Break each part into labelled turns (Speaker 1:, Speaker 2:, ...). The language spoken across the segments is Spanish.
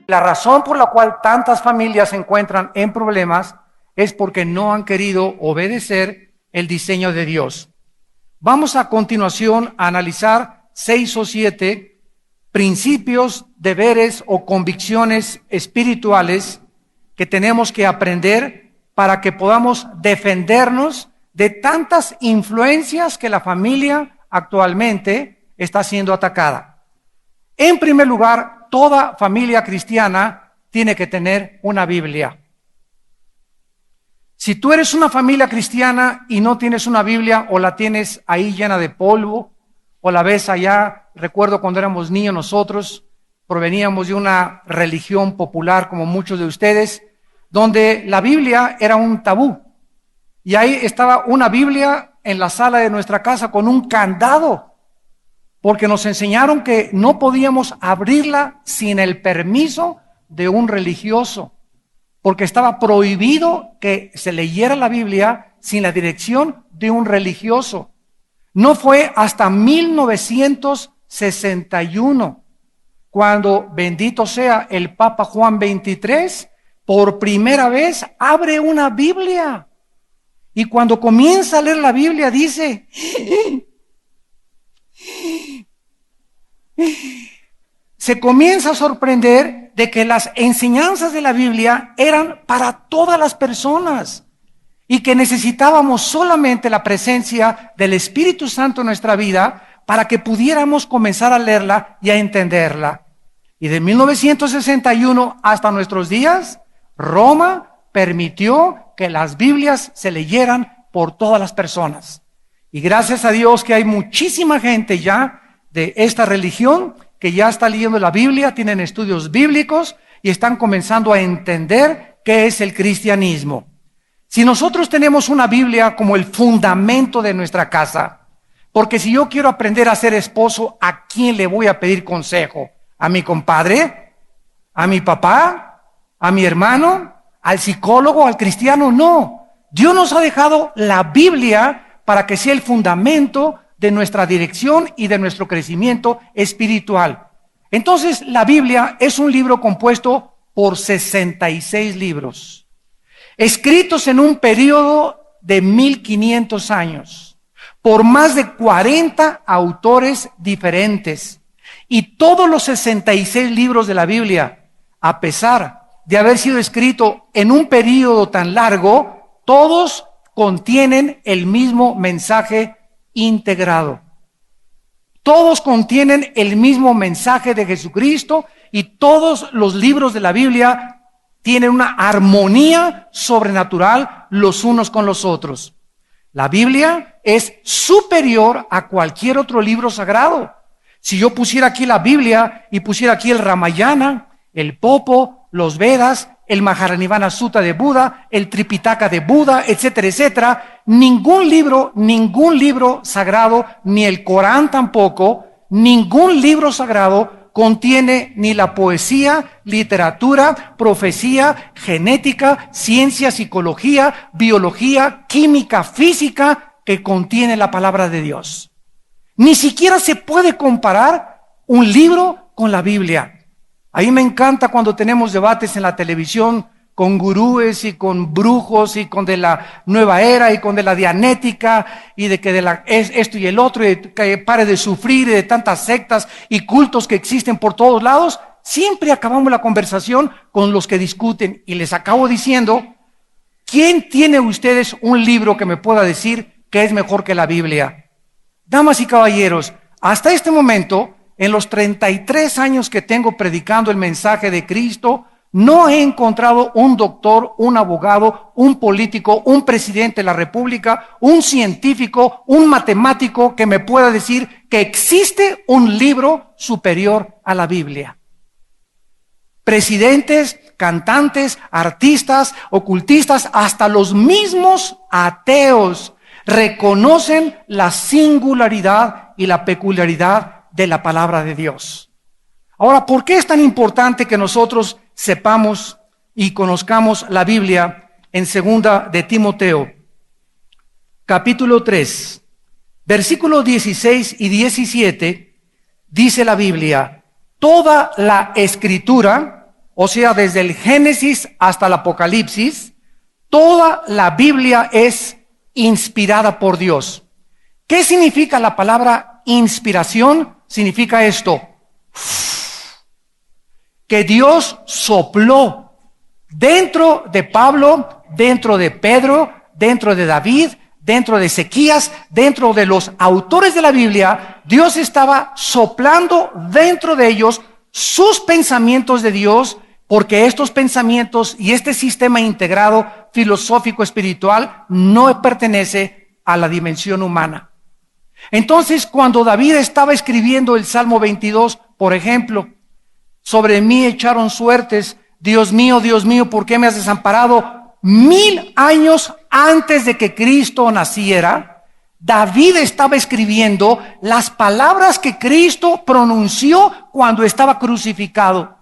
Speaker 1: La razón por la cual tantas familias se encuentran en problemas es porque no han querido obedecer el diseño de Dios. Vamos a continuación a analizar 6 o 7 principios, deberes o convicciones espirituales que tenemos que aprender para que podamos defendernos de tantas influencias que la familia actualmente está siendo atacada. En primer lugar, toda familia cristiana tiene que tener una Biblia. Si tú eres una familia cristiana y no tienes una Biblia o la tienes ahí llena de polvo o la ves allá, recuerdo cuando éramos niños nosotros, proveníamos de una religión popular como muchos de ustedes, donde la Biblia era un tabú. Y ahí estaba una Biblia en la sala de nuestra casa con un candado, porque nos enseñaron que no podíamos abrirla sin el permiso de un religioso, porque estaba prohibido que se leyera la Biblia sin la dirección de un religioso. No fue hasta 1961 cuando, bendito sea el Papa Juan XXIII, por primera vez abre una Biblia. Y cuando comienza a leer la Biblia dice, se comienza a sorprender de que las enseñanzas de la Biblia eran para todas las personas y que necesitábamos solamente la presencia del Espíritu Santo en nuestra vida para que pudiéramos comenzar a leerla y a entenderla. Y de 1961 hasta nuestros días, Roma permitió que las Biblias se leyeran por todas las personas. Y gracias a Dios que hay muchísima gente ya de esta religión que ya está leyendo la Biblia, tienen estudios bíblicos y están comenzando a entender qué es el cristianismo. Si nosotros tenemos una Biblia como el fundamento de nuestra casa, porque si yo quiero aprender a ser esposo, ¿a quién le voy a pedir consejo? ¿A mi compadre? ¿A mi papá? ¿A mi hermano? ¿Al psicólogo? ¿Al cristiano? No. Dios nos ha dejado la Biblia para que sea el fundamento de nuestra dirección y de nuestro crecimiento espiritual. Entonces, la Biblia es un libro compuesto por 66 libros, escritos en un periodo de 1500 años, por más de 40 autores diferentes. Y todos los 66 libros de la Biblia, a pesar de haber sido escritos en un periodo tan largo, todos contienen el mismo mensaje integrado. Todos contienen el mismo mensaje de Jesucristo y todos los libros de la Biblia tienen una armonía sobrenatural los unos con los otros. La Biblia es superior a cualquier otro libro sagrado. Si yo pusiera aquí la Biblia y pusiera aquí el Ramayana, el Popo, los Vedas, el Mahajanivana Sutta de Buda, el Tripitaka de Buda, etcétera, etcétera, ningún libro sagrado, ni el Corán tampoco, ningún libro sagrado contiene ni la poesía, literatura, profecía, genética, ciencia, psicología, biología, química, física que contiene la palabra de Dios. Ni siquiera se puede comparar un libro con la Biblia. A mí me encanta cuando tenemos debates en la televisión con gurúes y con brujos y con de la nueva era y con de la dianética y de que es esto y el otro y de que pare de sufrir y de tantas sectas y cultos que existen por todos lados. Siempre acabamos la conversación con los que discuten y les acabo diciendo, ¿quién tiene ustedes un libro que me pueda decir que es mejor que la Biblia? Damas y caballeros, hasta este momento, en los 33 años que tengo predicando el mensaje de Cristo, no he encontrado un doctor, un abogado, un político, un presidente de la República, un científico, un matemático que me pueda decir que existe un libro superior a la Biblia. Presidentes, cantantes, artistas, ocultistas, hasta los mismos ateos reconocen la singularidad y la peculiaridad de la palabra de Dios. Ahora, ¿por qué es tan importante que nosotros sepamos y conozcamos la Biblia? En 2 de Timoteo, capítulo 3, versículos 16 y 17, dice la Biblia, toda la escritura, o sea, desde el Génesis hasta el Apocalipsis, toda la Biblia es inspirada por Dios. ¿Qué significa la palabra inspiración? Significa esto: que Dios sopló dentro de Pablo, dentro de Pedro, dentro de David, dentro de Ezequías, dentro de los autores de la Biblia. Dios estaba soplando dentro de ellos sus pensamientos de Dios, porque estos pensamientos y este sistema integrado filosófico espiritual no pertenece a la dimensión humana. Entonces, cuando David estaba escribiendo el Salmo 22, por ejemplo, sobre mí echaron suertes, Dios mío, ¿por qué me has desamparado? 1000 años antes de que Cristo naciera, David estaba escribiendo las palabras que Cristo pronunció cuando estaba crucificado.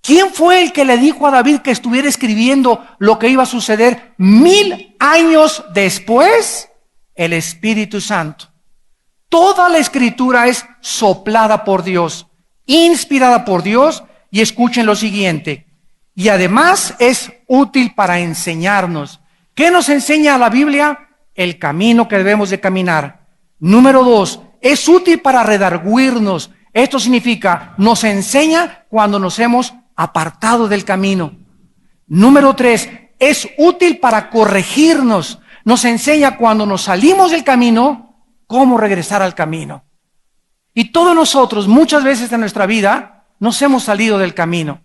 Speaker 1: ¿Quién fue el que le dijo a David que estuviera escribiendo lo que iba a suceder 1000 años después? El Espíritu Santo. Toda la Escritura es soplada por Dios, inspirada por Dios, y escuchen lo siguiente: y además es útil para enseñarnos. ¿Qué nos enseña la Biblia? El camino que debemos de caminar. Número 2, es útil para redarguirnos. Esto significa, nos enseña cuando nos hemos apartado del camino. Número 3, es útil para corregirnos. Nos enseña cuando nos salimos del camino, cómo regresar al camino. Y todos nosotros, muchas veces en nuestra vida, nos hemos salido del camino.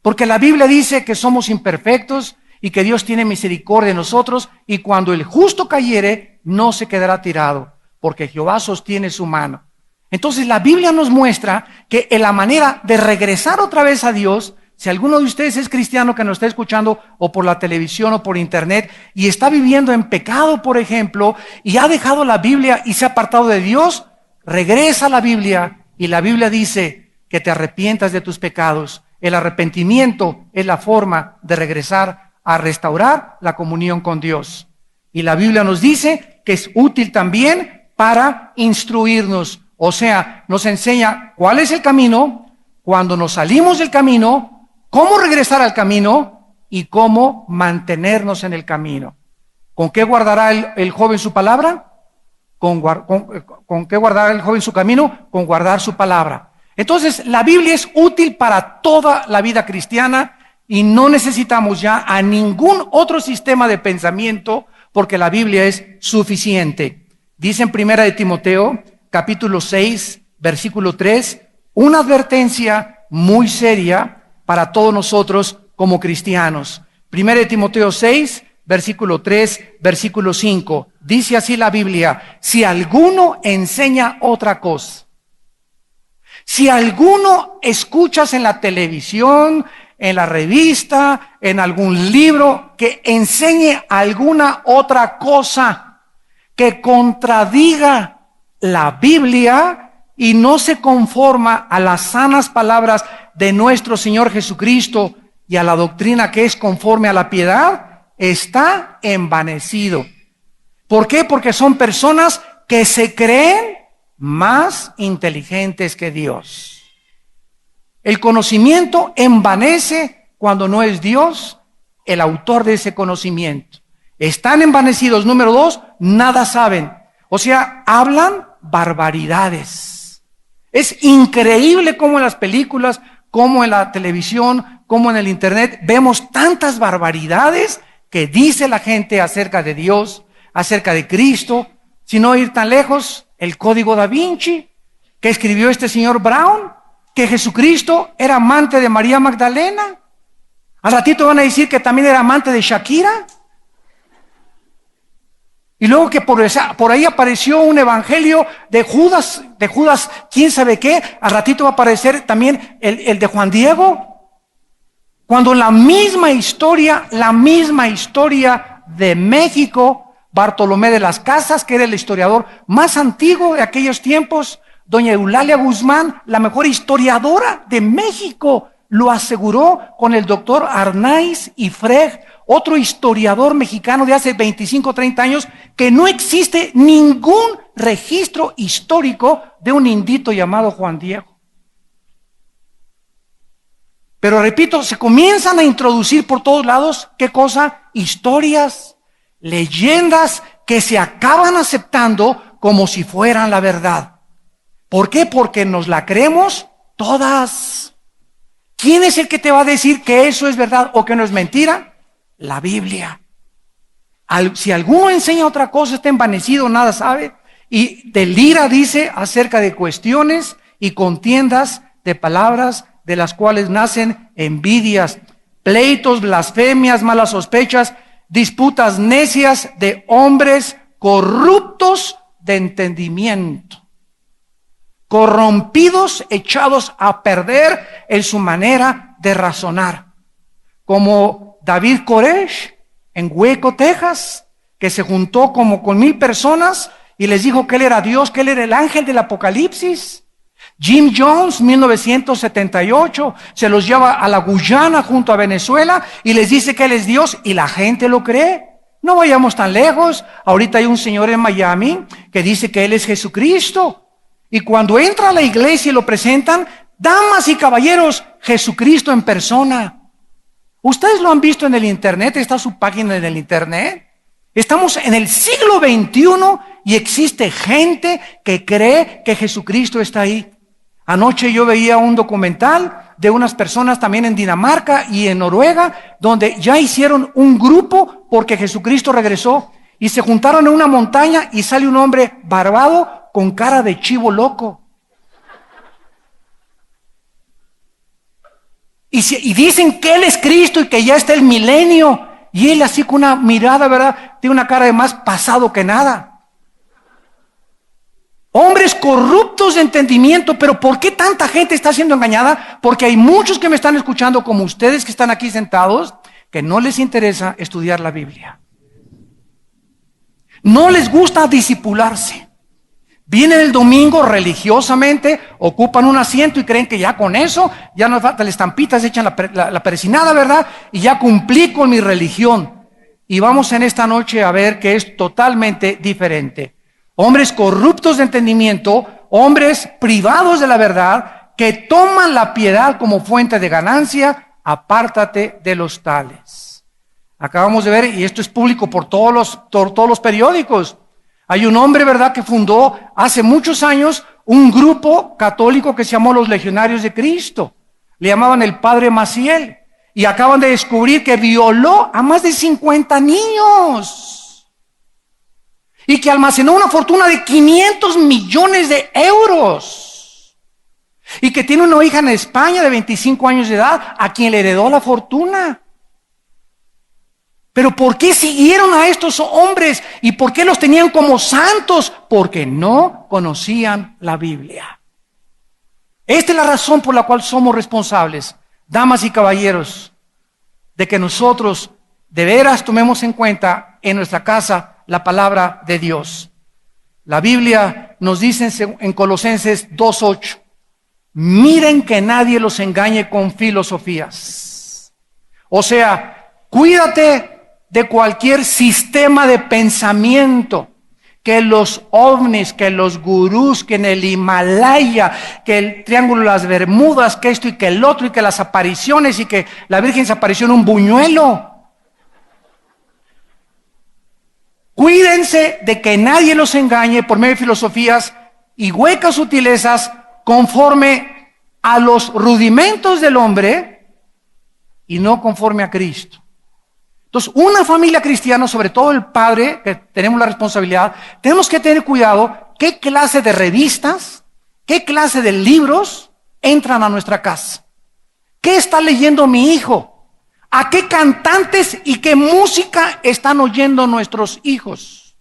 Speaker 1: Porque la Biblia dice que somos imperfectos y que Dios tiene misericordia de nosotros, y cuando el justo cayere, no se quedará tirado, porque Jehová sostiene su mano. Entonces la Biblia nos muestra que en la manera de regresar otra vez a Dios, si alguno de ustedes es cristiano que nos está escuchando o por la televisión o por internet y está viviendo en pecado, por ejemplo, y ha dejado la Biblia y se ha apartado de Dios, regresa a la Biblia, y la Biblia dice que te arrepientas de tus pecados. El arrepentimiento es la forma de regresar a restaurar la comunión con Dios. Y la Biblia nos dice que es útil también para instruirnos. O sea, nos enseña cuál es el camino, cuando nos salimos del camino, cómo regresar al camino y cómo mantenernos en el camino. ¿Con qué guardará el joven su palabra? ¿Con qué guardará el joven su camino? Con guardar su palabra. Entonces, la Biblia es útil para toda la vida cristiana y no necesitamos ya a ningún otro sistema de pensamiento, porque la Biblia es suficiente. Dice en 1 de Timoteo, capítulo 6, versículo 3, una advertencia muy seria para todos nosotros como cristianos. 1 de Timoteo 6, versículo 3, versículo 5. Dice así la Biblia: si alguno enseña otra cosa, si alguno escuchas en la televisión, en la revista, en algún libro, que enseñe alguna otra cosa que contradiga la Biblia y no se conforma a las sanas palabras de nuestro Señor Jesucristo y a la doctrina que es conforme a la piedad, está envanecido. ¿Por qué? Porque son personas que se creen más inteligentes que Dios. El conocimiento envanece cuando no es Dios el autor de ese conocimiento. Están envanecidos. Número 2, nada saben. O sea, hablan barbaridades. Es increíble cómo en las películas, cómo en la televisión, cómo en el internet, vemos tantas barbaridades que dice la gente acerca de Dios, acerca de Cristo. Si no ir tan lejos, el Código Da Vinci, que escribió este señor Brown, que Jesucristo era amante de María Magdalena. Al ratito van a decir que también era amante de Shakira. Y luego que por ahí apareció un evangelio de Judas, quién sabe qué. Al ratito va a aparecer también el de Juan Diego. Cuando la misma historia de México, Bartolomé de las Casas, que era el historiador más antiguo de aquellos tiempos, doña Eulalia Guzmán, la mejor historiadora de México, lo aseguró con el doctor Arnaiz y Freg, otro historiador mexicano de hace 25 o 30 años, que no existe ningún registro histórico de un indito llamado Juan Diego. Pero repito, se comienzan a introducir por todos lados, ¿qué cosa? Historias, leyendas que se acaban aceptando como si fueran la verdad. ¿Por qué? Porque nos la creemos todas. ¿Quién es el que te va a decir que eso es verdad o que no es mentira? La Biblia. Si alguno enseña otra cosa, está envanecido, nada sabe, y delira, dice, acerca de cuestiones y contiendas de palabras de las cuales nacen envidias, pleitos, blasfemias, malas sospechas, disputas necias de hombres corruptos de entendimiento, corrompidos, echados a perder en su manera de razonar, como David Koresh en Hueco, Texas, que se juntó como con 1,000 personas y les dijo que él era Dios, que él era el ángel del Apocalipsis. Jim Jones, 1978, se los lleva a la Guyana junto a Venezuela y les dice que él es Dios y la gente lo cree. No vayamos tan lejos. Ahorita hay un señor en Miami que dice que él es Jesucristo. Y cuando entra a la iglesia y lo presentan, damas y caballeros, Jesucristo en persona. Ustedes lo han visto en el internet, está su página en el internet. Estamos en el siglo XXI y existe gente que cree que Jesucristo está ahí. Anoche yo veía un documental de unas personas también en Dinamarca y en Noruega, donde ya hicieron un grupo porque Jesucristo regresó y se juntaron en una montaña y sale un hombre barbado con cara de chivo loco. Y dicen que Él es Cristo y que ya está el milenio. Y Él así con una mirada, ¿verdad? Tiene una cara de más pasado que nada. Hombres corruptos de entendimiento. Pero ¿por qué tanta gente está siendo engañada? Porque hay muchos que me están escuchando, como ustedes que están aquí sentados, que no les interesa estudiar la Biblia. No les gusta discipularse. Vienen el domingo religiosamente, ocupan un asiento y creen que ya con eso, ya nos falta la estampita, se echan la persinada, ¿verdad? Y ya cumplí con mi religión. Y vamos en esta noche a ver que es totalmente diferente. Hombres corruptos de entendimiento, hombres privados de la verdad, que toman la piedad como fuente de ganancia, apártate de los tales. Acabamos de ver, y esto es público por todos los periódicos. Hay un hombre, ¿verdad?, que fundó hace muchos años un grupo católico que se llamó los Legionarios de Cristo. Le llamaban el Padre Maciel. Y acaban de descubrir que violó a más de 50 niños. Y que almacenó una fortuna de 500 millones de euros. Y que tiene una hija en España de 25 años de edad a quien le heredó la fortuna. Pero ¿por qué siguieron a estos hombres? ¿Y por qué los tenían como santos? Porque no conocían la Biblia. Esta es la razón por la cual somos responsables, damas y caballeros, de que nosotros de veras tomemos en cuenta en nuestra casa la palabra de Dios. La Biblia nos dice en Colosenses 2:8, miren que nadie los engañe con filosofías. O sea, cuídate de cualquier sistema de pensamiento, que los ovnis, que los gurús, que en el Himalaya, que el Triángulo de las Bermudas, que esto y que el otro, y que las apariciones, y que la Virgen se apareció en un buñuelo. Cuídense de que nadie los engañe por medio de filosofías y huecas sutilezas conforme a los rudimentos del hombre y no conforme a Cristo. Entonces, una familia cristiana, sobre todo el padre, que tenemos la responsabilidad, tenemos que tener cuidado qué clase de revistas, qué clase de libros entran a nuestra casa. ¿Qué está leyendo mi hijo? ¿A qué cantantes y qué música están oyendo nuestros hijos?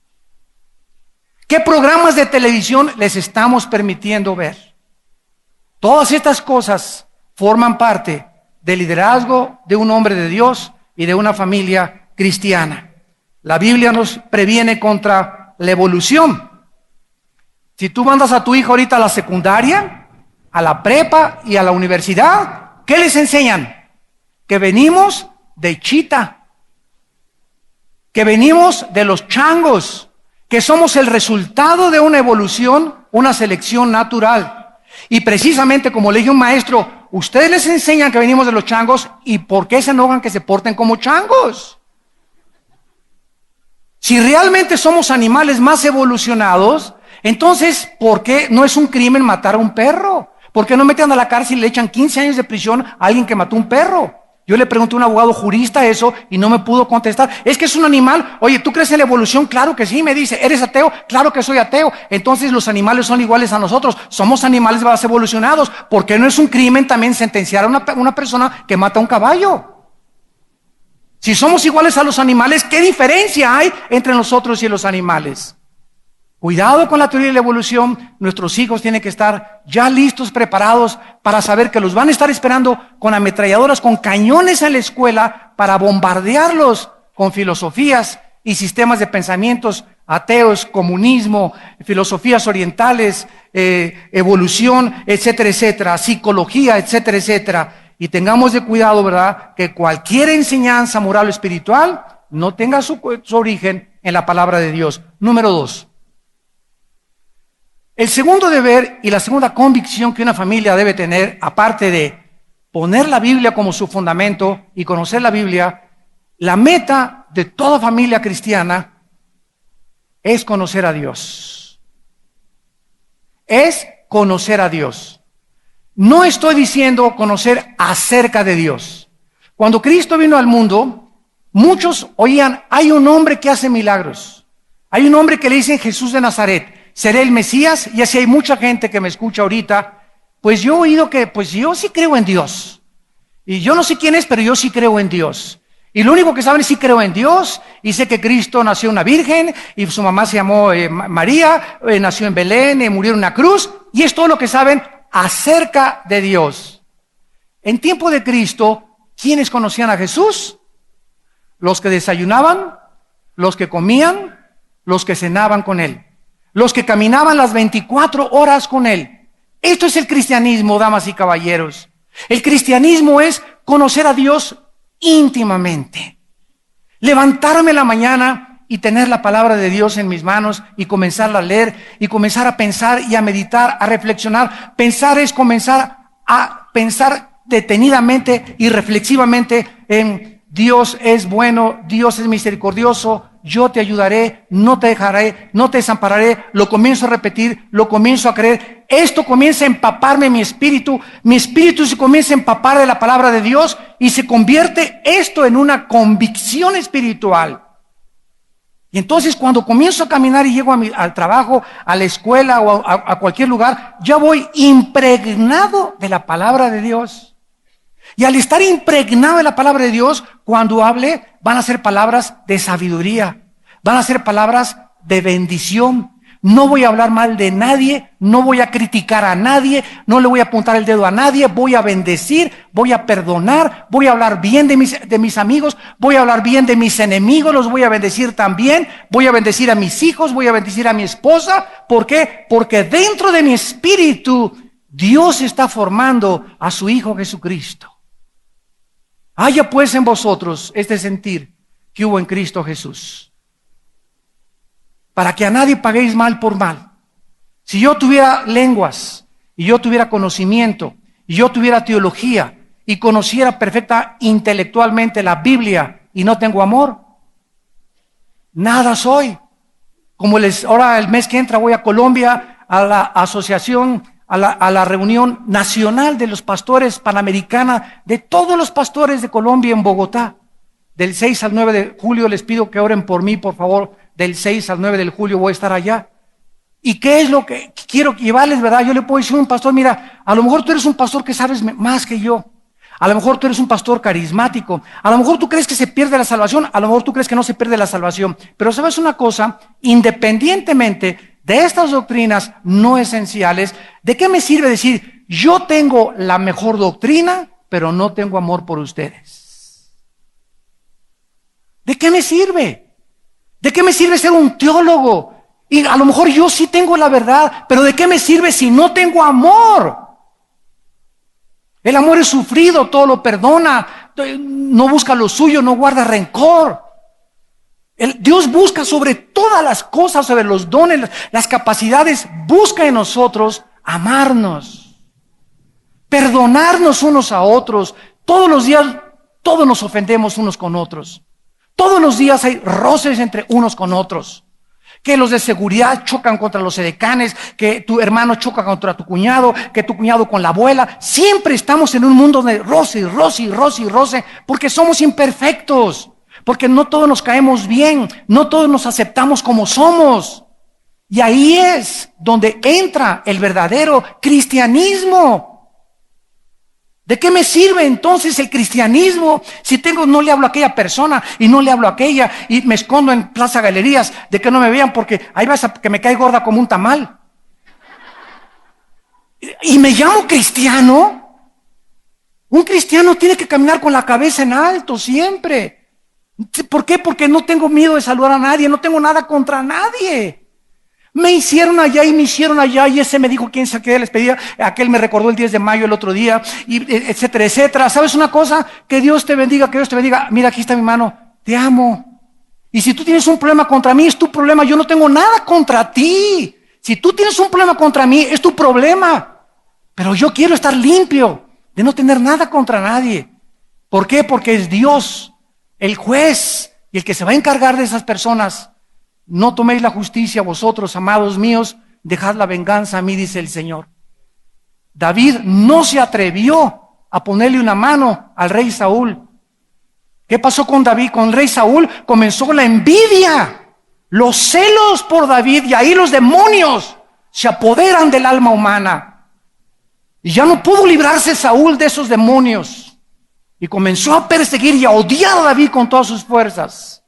Speaker 1: ¿Qué programas de televisión les estamos permitiendo ver? Todas estas cosas forman parte del liderazgo de un hombre de Dios y de una familia cristiana. La Biblia nos previene contra la evolución. Si tú mandas a tu hijo ahorita a la secundaria, a la prepa y a la universidad, ¿qué les enseñan? Que venimos de chita, que venimos de los changos, que somos el resultado de una evolución, una selección natural. Y precisamente como le dije a un maestro, ustedes les enseñan que venimos de los changos, ¿y por qué se enojan que se porten como changos? Si realmente somos animales más evolucionados, entonces, ¿por qué no es un crimen matar a un perro? ¿Por qué no meten a la cárcel y le echan 15 años de prisión a alguien que mató un perro? Yo le pregunté a un abogado jurista eso y no me pudo contestar. Es que es un animal. Oye, ¿tú crees en la evolución? Claro que sí, me dice. ¿Eres ateo? Claro que soy ateo. Entonces los animales son iguales a nosotros. Somos animales más evolucionados. ¿Por qué no es un crimen también sentenciar a una persona que mata a un caballo? Si somos iguales a los animales, ¿qué diferencia hay entre nosotros y los animales? Cuidado con la teoría de la evolución. Nuestros hijos tienen que estar ya listos, preparados para saber que los van a estar esperando con ametralladoras, con cañones en la escuela para bombardearlos con filosofías y sistemas de pensamientos ateos, comunismo, filosofías orientales, evolución, etcétera, etcétera, psicología, etcétera, etcétera. Y tengamos de cuidado, ¿verdad?, que cualquier enseñanza moral o espiritual no tenga su origen en la palabra de Dios. Número 2. El segundo deber y la segunda convicción que una familia debe tener, aparte de poner la Biblia como su fundamento y conocer la Biblia, la meta de toda familia cristiana es conocer a Dios. Es conocer a Dios. No estoy diciendo conocer acerca de Dios. Cuando Cristo vino al mundo, muchos oían, hay un hombre que hace milagros. Hay un hombre que le dicen Jesús de Nazaret. ¿Seré el Mesías? Y así hay mucha gente que me escucha ahorita. Pues yo he oído que, pues yo sí creo en Dios. Y yo no sé quién es, pero yo sí creo en Dios. Y lo único que saben es sí creo en Dios. Y sé que Cristo nació una virgen. Y su mamá se llamó María. Nació en Belén. Murió en una cruz. Y es todo lo que saben acerca de Dios. En tiempo de Cristo, ¿quiénes conocían a Jesús? Los que desayunaban, los que comían, los que cenaban con Él. Los que caminaban las 24 horas con Él. Esto es el cristianismo, damas y caballeros. El cristianismo es conocer a Dios íntimamente. Levantarme en la mañana y tener la palabra de Dios en mis manos y comenzarla a leer y comenzar a pensar y a meditar, a reflexionar. Pensar es comenzar a pensar detenidamente y reflexivamente en Dios es bueno, Dios es misericordioso, yo te ayudaré, no te dejaré, no te desampararé. Lo comienzo a repetir, lo comienzo a creer. Esto comienza a empaparme mi espíritu se comienza a empapar de la palabra de Dios y se convierte esto en una convicción espiritual. Y entonces cuando comienzo a caminar y llego al trabajo, a la escuela o a cualquier lugar, ya voy impregnado de la palabra de Dios. Y al estar impregnado de la palabra de Dios, cuando hable, van a ser palabras de sabiduría, van a ser palabras de bendición. No voy a hablar mal de nadie, no voy a criticar a nadie, no le voy a apuntar el dedo a nadie, voy a bendecir, voy a perdonar, voy a hablar bien de mis amigos, voy a hablar bien de mis enemigos, los voy a bendecir también, voy a bendecir a mis hijos, voy a bendecir a mi esposa. ¿Por qué? Porque dentro de mi espíritu, Dios está formando a su Hijo Jesucristo. Haya pues en vosotros este sentir que hubo en Cristo Jesús, para que a nadie paguéis mal por mal. Si yo tuviera lenguas, y yo tuviera conocimiento, y yo tuviera teología, y conociera perfecta intelectualmente la Biblia, y no tengo amor, nada soy. Como ahora el mes que entra voy a Colombia, a la asociación, a la reunión nacional de los pastores panamericana, de todos los pastores de Colombia en Bogotá. Del 6 al 9 de julio les pido que oren por mí, por favor. Del 6 al 9 de julio voy a estar allá. ¿Y qué es lo que quiero llevarles, verdad? Yo le puedo decir a un pastor, mira, a lo mejor tú eres un pastor que sabes más que yo. A lo mejor tú eres un pastor carismático. A lo mejor tú crees que se pierde la salvación. A lo mejor tú crees que no se pierde la salvación. Pero ¿sabes una cosa? Independientemente de estas doctrinas no esenciales, ¿de qué me sirve decir, yo tengo la mejor doctrina, pero no tengo amor por ustedes? ¿De qué me sirve? ¿De qué me sirve ser un teólogo? Y a lo mejor yo sí tengo la verdad, pero ¿de qué me sirve si no tengo amor? El amor es sufrido, todo lo perdona, no busca lo suyo, no guarda rencor. Dios busca sobre todas las cosas, sobre los dones, las capacidades, busca en nosotros amarnos. perdonarnos unos a otros. Todos los días, todos nos ofendemos unos con otros. Todos los días hay roces entre unos con otros. Que los de seguridad chocan contra los edecanes, que tu hermano choca contra tu cuñado, que tu cuñado con la abuela. Siempre estamos en un mundo de roce, roce, roce, roce, porque somos imperfectos, porque no todos nos caemos bien, no todos nos aceptamos como somos. Y ahí es donde entra el verdadero cristianismo. ¿De qué me sirve entonces el cristianismo si no le hablo a aquella persona y no le hablo a aquella y me escondo en Plaza Galerías de que no me vean porque ahí vas a que me cae gorda como un tamal? ¿Y me llamo cristiano? Un cristiano tiene que caminar con la cabeza en alto siempre. ¿Por qué? Porque no tengo miedo de saludar a nadie, no tengo nada contra nadie. Me hicieron allá y me hicieron allá y ese me dijo quién sabe qué les pedía, aquel me recordó el 10 de mayo el otro día, y etcétera, etcétera. ¿Sabes una cosa? Que Dios te bendiga, que Dios te bendiga. Mira, aquí está mi mano, te amo. Y si tú tienes un problema contra mí, es tu problema, yo no tengo nada contra ti. Si tú tienes un problema contra mí, es tu problema. Pero yo quiero estar limpio, de no tener nada contra nadie. ¿Por qué? Porque es Dios, el juez, y el que se va a encargar de esas personas. No toméis la justicia vosotros, amados míos, dejad la venganza a mí, dice el Señor. David no se atrevió a ponerle una mano al rey Saúl. ¿Qué pasó con David? Con el rey Saúl comenzó la envidia, los celos por David, y ahí los demonios se apoderan del alma humana. Y ya no pudo librarse Saúl de esos demonios. Y comenzó a perseguir y a odiar a David con todas sus fuerzas.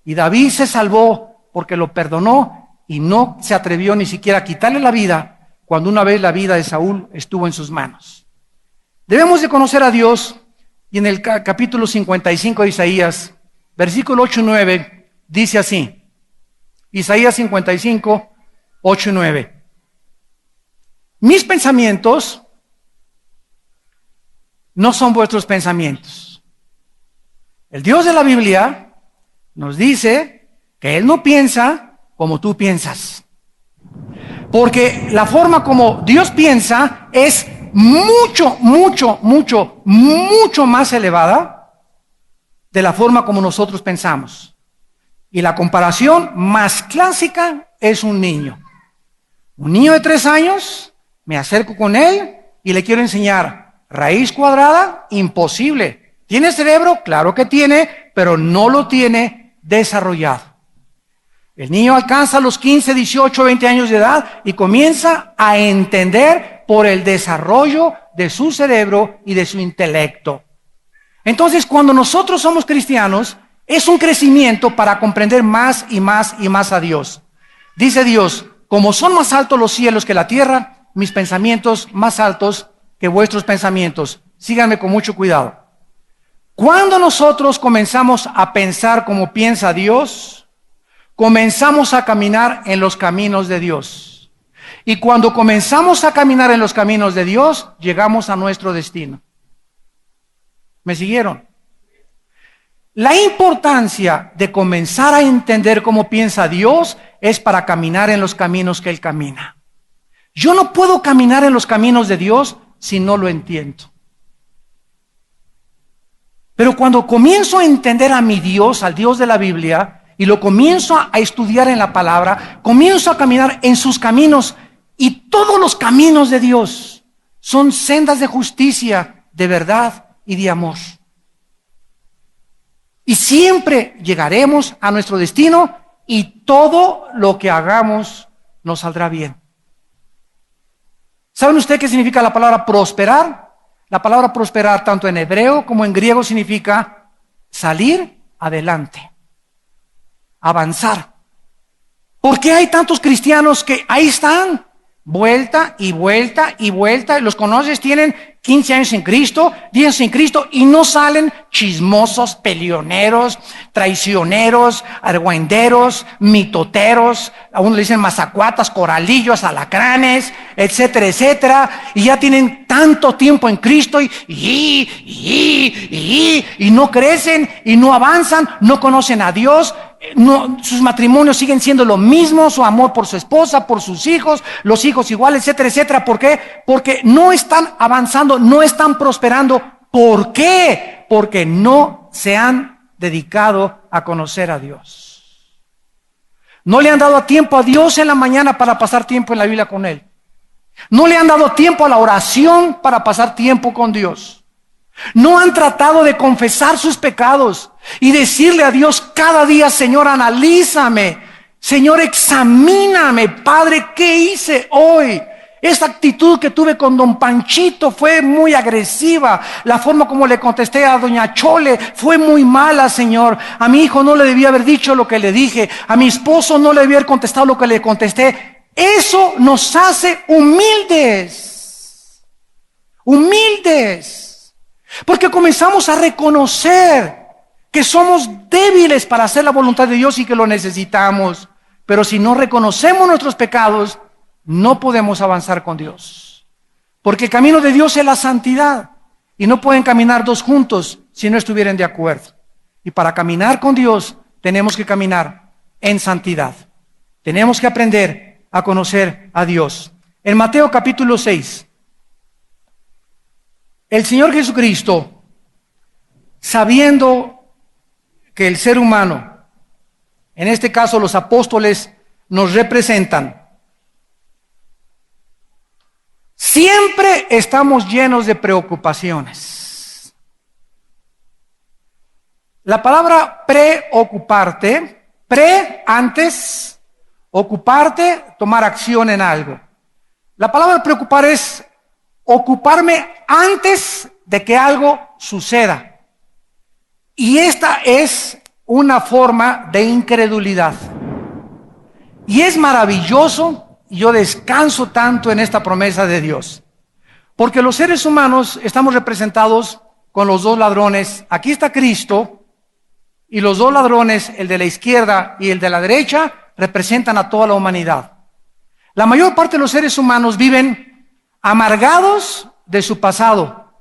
Speaker 1: Y David se salvó porque lo perdonó y no se atrevió ni siquiera a quitarle la vida cuando una vez la vida de Saúl estuvo en sus manos. Debemos de conocer a Dios, y en el capítulo 55 de Isaías, versículo 8 y 9, dice así. Isaías 55, 8 y 9. Mis pensamientos no son vuestros pensamientos. El Dios de la Biblia nos dice que Él no piensa como tú piensas. Porque la forma como Dios piensa es mucho, mucho, mucho, mucho más elevada de la forma como nosotros pensamos. Y la comparación más clásica es un niño. Un niño de 3 años, me acerco con él y le quiero enseñar raíz cuadrada, imposible. ¿Tiene cerebro? Claro que tiene, pero no lo tiene desarrollado. El niño alcanza los 15, 18, 20 años de edad y comienza a entender por el desarrollo de su cerebro y de su intelecto. Entonces, cuando nosotros somos cristianos, es un crecimiento para comprender más y más y más a Dios. Dice Dios, como son más altos los cielos que la tierra, mis pensamientos más altos que vuestros pensamientos. Síganme con mucho cuidado. Cuando nosotros comenzamos a pensar como piensa Dios, comenzamos a caminar en los caminos de Dios. Y cuando comenzamos a caminar en los caminos de Dios, llegamos a nuestro destino. ¿Me siguieron? La importancia de comenzar a entender cómo piensa Dios es para caminar en los caminos que Él camina. Yo no puedo caminar en los caminos de Dios si no lo entiendo. Pero cuando comienzo a entender a mi Dios, al Dios de la Biblia, y lo comienzo a estudiar en la palabra, comienzo a caminar en sus caminos, y todos los caminos de Dios son sendas de justicia, de verdad y de amor. Y siempre llegaremos a nuestro destino y todo lo que hagamos nos saldrá bien. ¿Saben ustedes qué significa la palabra prosperar? La palabra prosperar tanto en hebreo como en griego significa salir adelante, avanzar. ¿Por qué hay tantos cristianos que ahí están? Vuelta y vuelta y vuelta. Los conoces, tienen 15 años en Cristo, 10 años en Cristo y no salen chismosos, peleoneros, traicioneros, argüenderos, mitoteros, a uno le dicen mazacuatas, coralillos, alacranes, etcétera, etcétera. Y ya tienen tanto tiempo en Cristo y no crecen y no avanzan, no conocen a Dios. sus matrimonios siguen siendo lo mismo, su amor por su esposa, por sus hijos, los hijos igual, etcétera, etcétera. ¿Por qué? Porque no están avanzando, no están prosperando. ¿Por qué? Porque no se han dedicado a conocer a Dios. No le han dado tiempo a Dios en la mañana para pasar tiempo en la Biblia con Él. No le han dado tiempo a la oración para pasar tiempo con Dios. No han tratado de confesar sus pecados y decirle a Dios cada día: Señor, analízame, Señor, examíname, Padre, ¿qué hice hoy? Esta actitud que tuve con don Panchito fue muy agresiva. La forma como le contesté a doña Chole fue muy mala, Señor. A mi hijo no le debía haber dicho lo que le dije. A mi esposo no le debía haber contestado lo que le contesté. Eso nos hace humildes. Humildes. Porque comenzamos a reconocer que somos débiles para hacer la voluntad de Dios y que lo necesitamos. Pero si no reconocemos nuestros pecados, no podemos avanzar con Dios. Porque el camino de Dios es la santidad. Y no pueden caminar dos juntos si no estuvieran de acuerdo. Y para caminar con Dios tenemos que caminar en santidad. Tenemos que aprender a conocer a Dios. En Mateo capítulo 6, el Señor Jesucristo, sabiendo que el ser humano, en este caso los apóstoles, nos representan, siempre estamos llenos de preocupaciones. La palabra preocuparte, antes, ocuparte, tomar acción en algo. La palabra preocupar es ocuparme antes de que algo suceda. Y esta es una forma de incredulidad. Y es maravilloso. Yo descanso tanto en esta promesa de Dios, porque los seres humanos estamos representados con los dos ladrones. Aquí está Cristo, y los dos ladrones, el de la izquierda y el de la derecha, representan a toda la humanidad. La mayor parte de los seres humanos viven amargados de su pasado,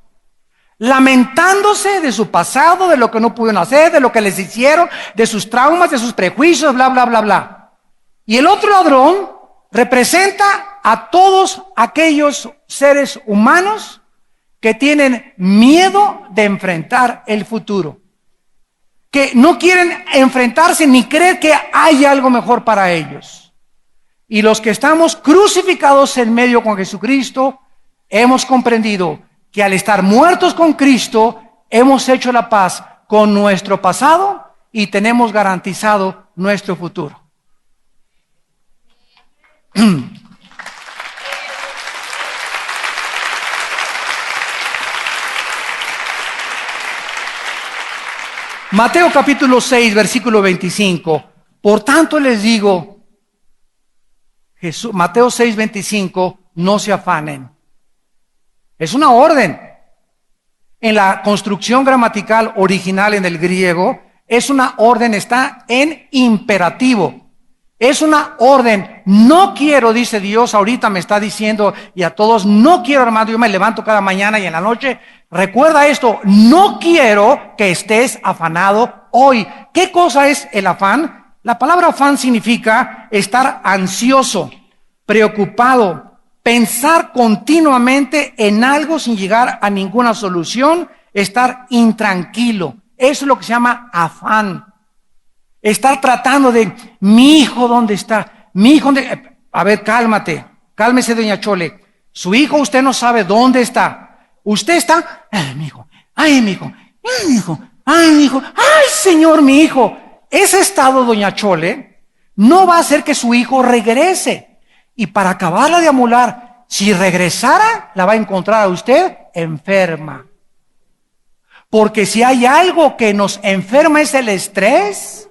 Speaker 1: lamentándose de su pasado, de lo que no pudieron hacer, de lo que les hicieron, de sus traumas, de sus prejuicios, bla, bla, bla, bla. Y el otro ladrón representa a todos aquellos seres humanos que tienen miedo de enfrentar el futuro, que no quieren enfrentarse ni creer que hay algo mejor para ellos. Y los que estamos crucificados en medio con Jesucristo, hemos comprendido que al estar muertos con Cristo, hemos hecho la paz con nuestro pasado y tenemos garantizado nuestro futuro. Mateo capítulo 6, versículo 25. Por tanto les digo, Mateo 6, 25, no se afanen. Es una orden. En la construcción gramatical original en el griego, es una orden, está en imperativo. Es una orden. No quiero, dice Dios, ahorita me está diciendo, y a todos, no quiero, hermano, yo me levanto cada mañana y en la noche, recuerda esto, no quiero que estés afanado hoy. ¿Qué cosa es el afán? La palabra afán significa estar ansioso, preocupado, pensar continuamente en algo sin llegar a ninguna solución, estar intranquilo. Eso es lo que se llama afán. Estar tratando de, mi hijo, ¿dónde está? Mi hijo, ¿dónde? A ver, cálmese, doña Chole. Su hijo, usted no sabe dónde está. Usted está, ay, mi hijo, ay, mi hijo, ay, mi hijo, ay, mi hijo, ay, Señor, mi hijo. Ese estado, doña Chole, no va a hacer que su hijo regrese. Y para acabarla de amular, si regresara, la va a encontrar a usted enferma. Porque si hay algo que nos enferma es el estrés,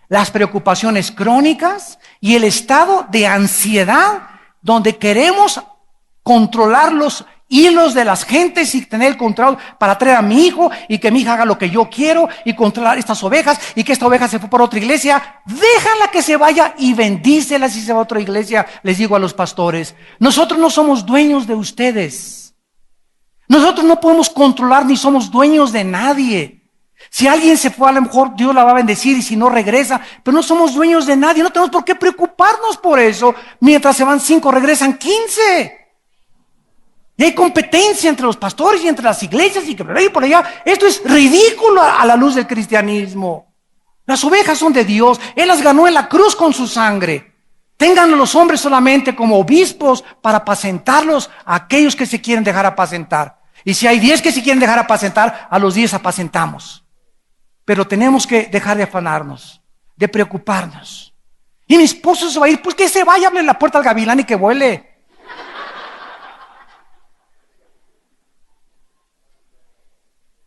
Speaker 1: las preocupaciones crónicas y el estado de ansiedad donde queremos controlar los hilos de las gentes y tener el control para traer a mi hijo y que mi hija haga lo que yo quiero y controlar estas ovejas y que esta oveja se fue por otra iglesia. Déjala que se vaya y bendícela si se va a otra iglesia, les digo a los pastores. Nosotros no somos dueños de ustedes. Nosotros no podemos controlar ni somos dueños de nadie. Si alguien se fue, a lo mejor Dios la va a bendecir y si no regresa, pero no somos dueños de nadie, no tenemos por qué preocuparnos por eso. Mientras se van 5, regresan 15. Y hay competencia entre los pastores y entre las iglesias y que por ahí y por allá. Esto es ridículo a la luz del cristianismo. Las ovejas son de Dios. Él las ganó en la cruz con su sangre. Tengan los hombres solamente como obispos para apacentarlos a aquellos que se quieren dejar apacentar. Y si hay 10 que se quieren dejar apacentar, a los 10 apacentamos. Pero tenemos que dejar de afanarnos, de preocuparnos. Y mi esposo se va a ir, pues que se vaya, abre la puerta al gavilán y que vuele.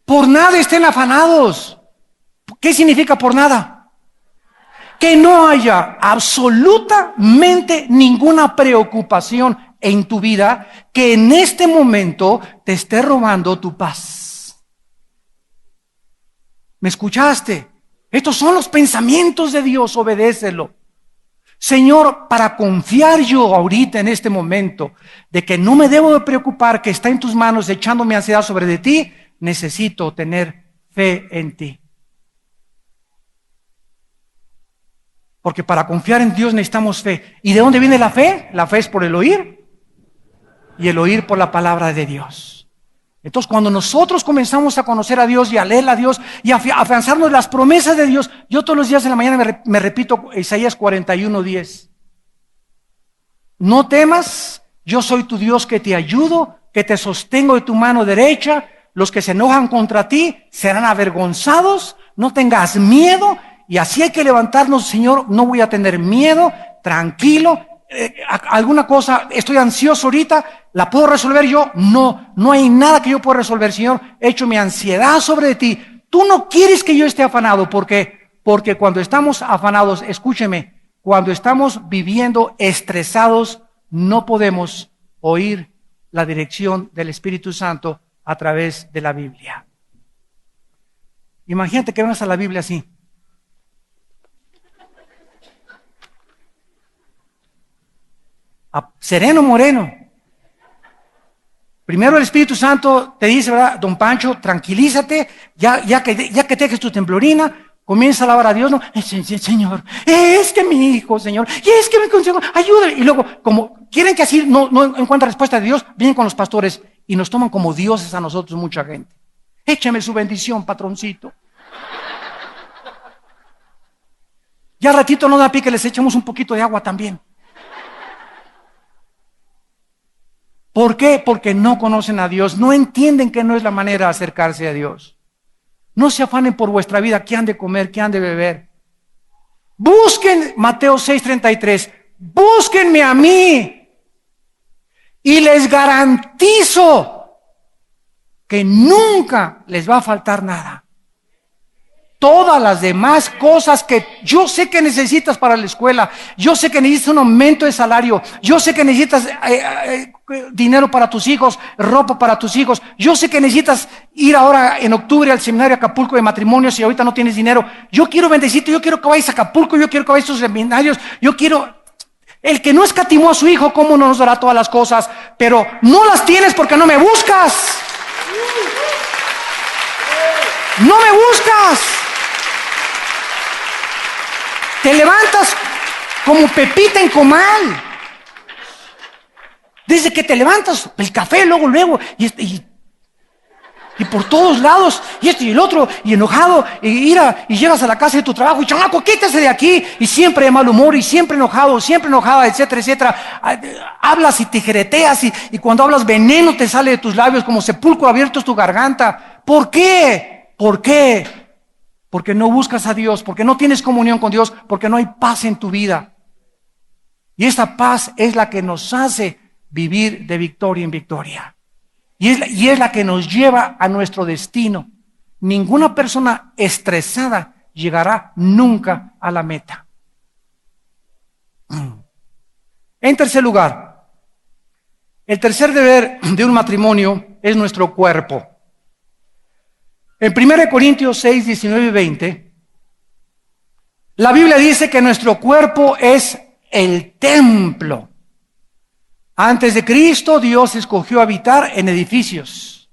Speaker 1: Por nada estén afanados. ¿Qué significa por nada? Que no haya absolutamente ninguna preocupación en tu vida que en este momento te esté robando tu paz. ¿Me escuchaste? Estos son los pensamientos de Dios, obedécelo. Señor, para confiar yo ahorita en este momento de que no me debo de preocupar, que está en tus manos echando mi ansiedad sobre de ti, necesito tener fe en ti. Porque para confiar en Dios necesitamos fe. ¿Y de dónde viene la fe? La fe es por el oír y el oír por la palabra de Dios. Entonces cuando nosotros comenzamos a conocer a Dios y a leer a Dios y a afianzarnos en las promesas de Dios, yo todos los días en la mañana me repito Isaías 41:10. No temas, yo soy tu Dios que te ayudo, que te sostengo de tu mano derecha. Los que se enojan contra ti serán avergonzados, no tengas miedo. Y así hay que levantarnos, Señor, no voy a tener miedo, tranquilo. Alguna cosa, estoy ansioso ahorita, ¿la puedo resolver yo? No hay nada que yo pueda resolver, Señor. He hecho mi ansiedad sobre ti. Tú no quieres que yo esté afanado, porque cuando estamos afanados, escúcheme, cuando estamos viviendo estresados, no podemos oír la dirección del Espíritu Santo a través de la Biblia. Imagínate que vengas a la Biblia así. Sereno moreno. Primero el Espíritu Santo te dice, ¿verdad? Don Pancho, tranquilízate, ya que dejes tu temblorina, comienza a alabar a Dios, ¿no? Señor, es que mi hijo, Señor, y es que mi consejo, ayúdame. Y luego, como quieren que así no encuentra respuesta de Dios, vienen con los pastores y nos toman como dioses a nosotros mucha gente. Écheme su bendición, patroncito. Ya ratito no da pie que les echemos un poquito de agua también. ¿Por qué? Porque no conocen a Dios, no entienden que no es la manera de acercarse a Dios. No se afanen por vuestra vida, qué han de comer, qué han de beber. Busquen, Mateo 6:33, búsquenme a mí y les garantizo que nunca les va a faltar nada. Todas las demás cosas que yo sé que necesitas para la escuela, yo sé que necesitas un aumento de salario, yo sé que necesitas dinero para tus hijos, ropa para tus hijos, yo sé que necesitas ir ahora en octubre al seminario Acapulco de matrimonios si ahorita no tienes dinero. Yo quiero bendecirte, yo quiero que vayas a Acapulco, yo quiero que vayas a esos seminarios, yo quiero... El que no escatimó a su hijo, ¿cómo no nos dará todas las cosas? Pero no las tienes porque no me buscas. No me buscas. Te levantas como Pepita en comal. Desde que te levantas, el café, luego, y por todos lados, y esto y el otro, y enojado, y llegas a la casa de tu trabajo, y chamaco, quítese de aquí, y siempre de mal humor, y siempre enojado, siempre enojada, etcétera, etcétera. Hablas y tijereteas, y cuando hablas veneno te sale de tus labios, como sepulcro abierto es tu garganta. ¿Por qué? ¿Por qué? Porque no buscas a Dios, porque no tienes comunión con Dios, porque no hay paz en tu vida. Y esa paz es la que nos hace vivir de victoria en victoria. Y es la que nos lleva a nuestro destino. Ninguna persona estresada llegará nunca a la meta. En tercer lugar, el tercer deber de un matrimonio es nuestro cuerpo. En 1 Corintios 6, 19 y 20, la Biblia dice que nuestro cuerpo es el templo. Antes de Cristo, Dios escogió habitar en edificios.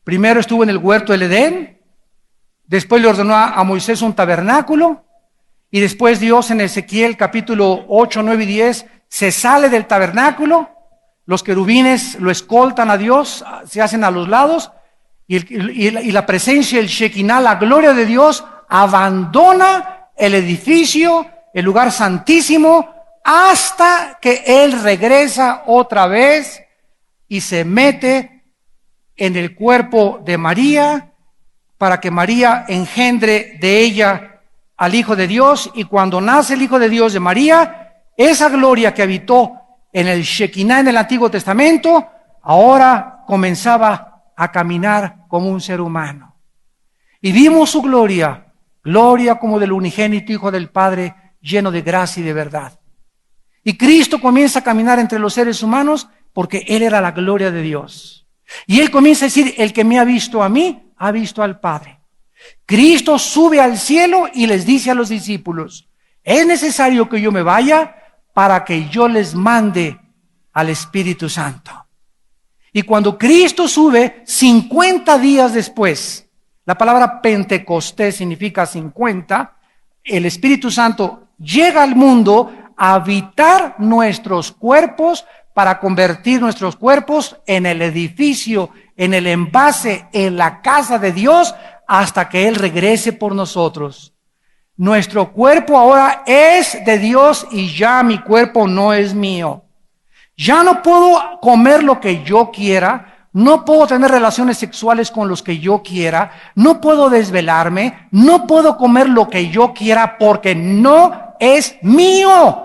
Speaker 1: Primero estuvo en el huerto del Edén, Después le ordenó a Moisés un tabernáculo. Y después Dios en Ezequiel capítulo 8, 9 y 10 se sale del tabernáculo. Los querubines lo escoltan a Dios, se hacen a los lados. Y la presencia, el Shekinah, la gloria de Dios, abandona el edificio, el lugar santísimo, hasta que Él regresa otra vez y se mete en el cuerpo de María, para que María engendre de ella al Hijo de Dios. Y cuando nace el Hijo de Dios de María, esa gloria que habitó en el Shekinah en el Antiguo Testamento, ahora comenzaba a caminar como un ser humano. Y vimos su gloria, gloria como del unigénito Hijo del Padre, lleno de gracia y de verdad. Y Cristo comienza a caminar entre los seres humanos porque Él era la gloria de Dios. Y Él comienza a decir, el que me ha visto a mí, ha visto al Padre. Cristo sube al cielo y les dice a los discípulos, es necesario que yo me vaya para que yo les mande al Espíritu Santo. Y cuando Cristo sube, 50 días después, la palabra Pentecostés significa 50, el Espíritu Santo llega al mundo a habitar nuestros cuerpos para convertir nuestros cuerpos en el edificio, en el envase, en la casa de Dios, hasta que Él regrese por nosotros. Nuestro cuerpo ahora es de Dios y ya mi cuerpo no es mío. Ya no puedo comer lo que yo quiera, no puedo tener relaciones sexuales con los que yo quiera, no puedo desvelarme, no puedo comer lo que yo quiera porque no es mío.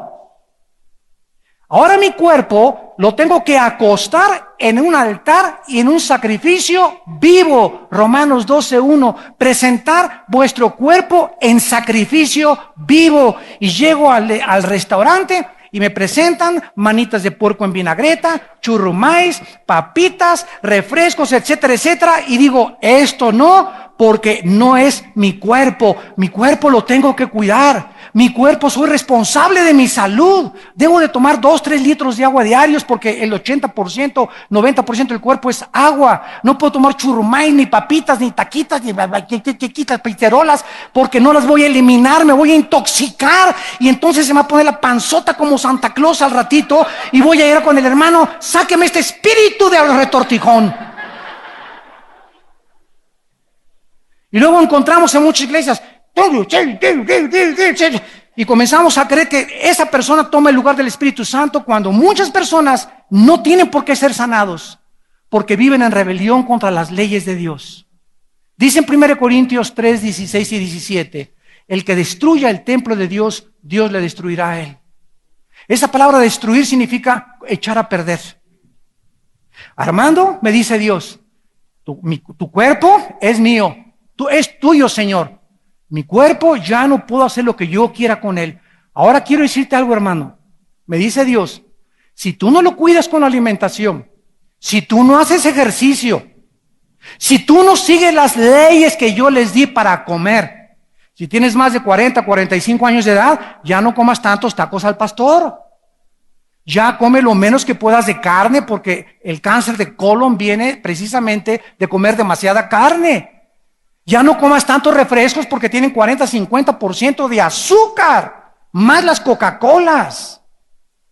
Speaker 1: Ahora mi cuerpo lo tengo que acostar en un altar y en un sacrificio vivo. Romanos 12:1, presentar vuestro cuerpo en sacrificio vivo. Y llego al restaurante y me presentan manitas de puerco en vinagreta, churrumais, papitas, refrescos, etcétera, etcétera. Y digo, esto no, porque no es mi cuerpo. Mi cuerpo lo tengo que cuidar. Mi cuerpo, soy responsable de mi salud. Debo de tomar 2-3 litros de agua diarios porque el 80%, 90% del cuerpo es agua. No puedo tomar churrumais, ni papitas, ni taquitas, ni pizzerolas, porque no las voy a eliminar, me voy a intoxicar. Y entonces se me va a poner la panzota como Santa Claus al ratito y voy a ir con el hermano, sáqueme este espíritu de retortijón. Y luego encontramos en muchas iglesias, y comenzamos a creer que esa persona toma el lugar del Espíritu Santo, cuando muchas personas no tienen por qué ser sanados, porque viven en rebelión contra las leyes de Dios. Dice en 1 Corintios 3, 16 y 17, el que destruya el templo de Dios, Dios le destruirá a él. Esa palabra destruir significa echar a perder. Armando, me dice Dios, tu cuerpo es mío, es tuyo, Señor. Mi cuerpo ya no puedo hacer lo que yo quiera con él. Ahora quiero decirte algo, hermano. Me dice Dios, si tú no lo cuidas con la alimentación, si tú no haces ejercicio, si tú no sigues las leyes que yo les di para comer, si tienes más de 40, 45 años de edad, ya no comas tantos tacos al pastor. Ya come lo menos que puedas de carne, porque el cáncer de colon viene precisamente de comer demasiada carne. Ya no comas tantos refrescos porque tienen 40, 50% de azúcar, más las Coca-Colas.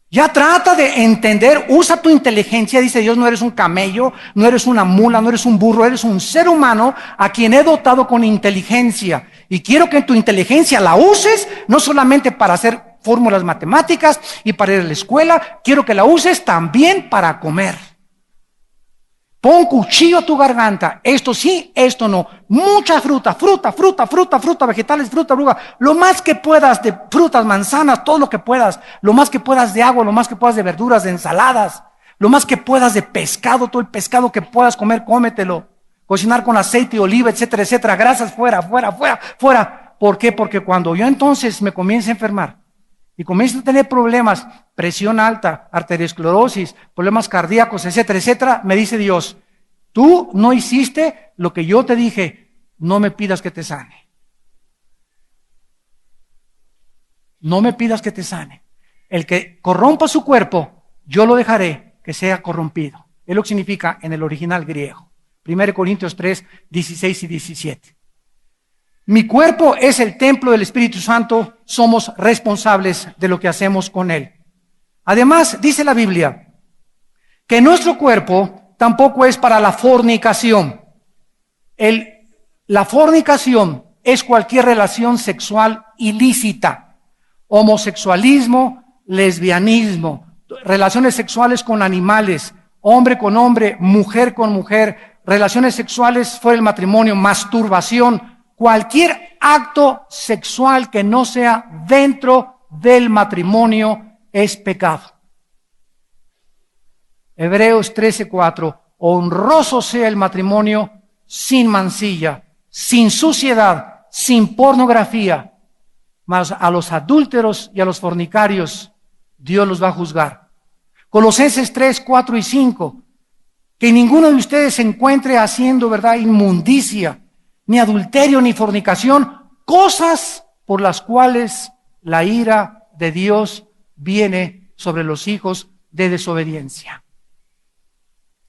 Speaker 1: Ya trata de entender, usa tu inteligencia, dice Dios, no eres un camello, no eres una mula, no eres un burro, eres un ser humano a quien he dotado con inteligencia. Y quiero que tu inteligencia la uses, no solamente para hacer fórmulas matemáticas y para ir a la escuela, quiero que la uses también para comer. Pon cuchillo a tu garganta, esto sí, esto no. Mucha fruta, vegetales, fruta, lo más que puedas de frutas, manzanas, todo lo que puedas. Lo más que puedas de agua, lo más que puedas de verduras, de ensaladas. Lo más que puedas de pescado, todo el pescado que puedas comer, cómetelo. Cocinar con aceite, oliva, etcétera, etcétera. Grasas fuera. ¿Por qué? Porque cuando yo entonces me comience a enfermar y comienzo a tener problemas, presión alta, arteriosclerosis, problemas cardíacos, etcétera, etcétera, me dice Dios, tú no hiciste lo que yo te dije, no me pidas que te sane. No me pidas que te sane. El que corrompa su cuerpo, yo lo dejaré que sea corrompido. Es lo que significa en el original griego. 1 Corintios 3, 16 y 17. Mi cuerpo es el templo del Espíritu Santo, somos responsables de lo que hacemos con él. Además, dice la Biblia, que nuestro cuerpo tampoco es para la fornicación. La fornicación es cualquier relación sexual ilícita, homosexualismo, lesbianismo, relaciones sexuales con animales, hombre con hombre, mujer con mujer, relaciones sexuales fuera del matrimonio, masturbación, cualquier acto sexual que no sea dentro del matrimonio es pecado. Hebreos 13:4, honroso sea el matrimonio sin mancilla, sin suciedad, sin pornografía, mas a los adúlteros y a los fornicarios Dios los va a juzgar. Colosenses 3:4 y 5, que ninguno de ustedes se encuentre haciendo, ¿verdad?, inmundicia, ni adulterio, ni fornicación, cosas por las cuales la ira de Dios viene sobre los hijos de desobediencia.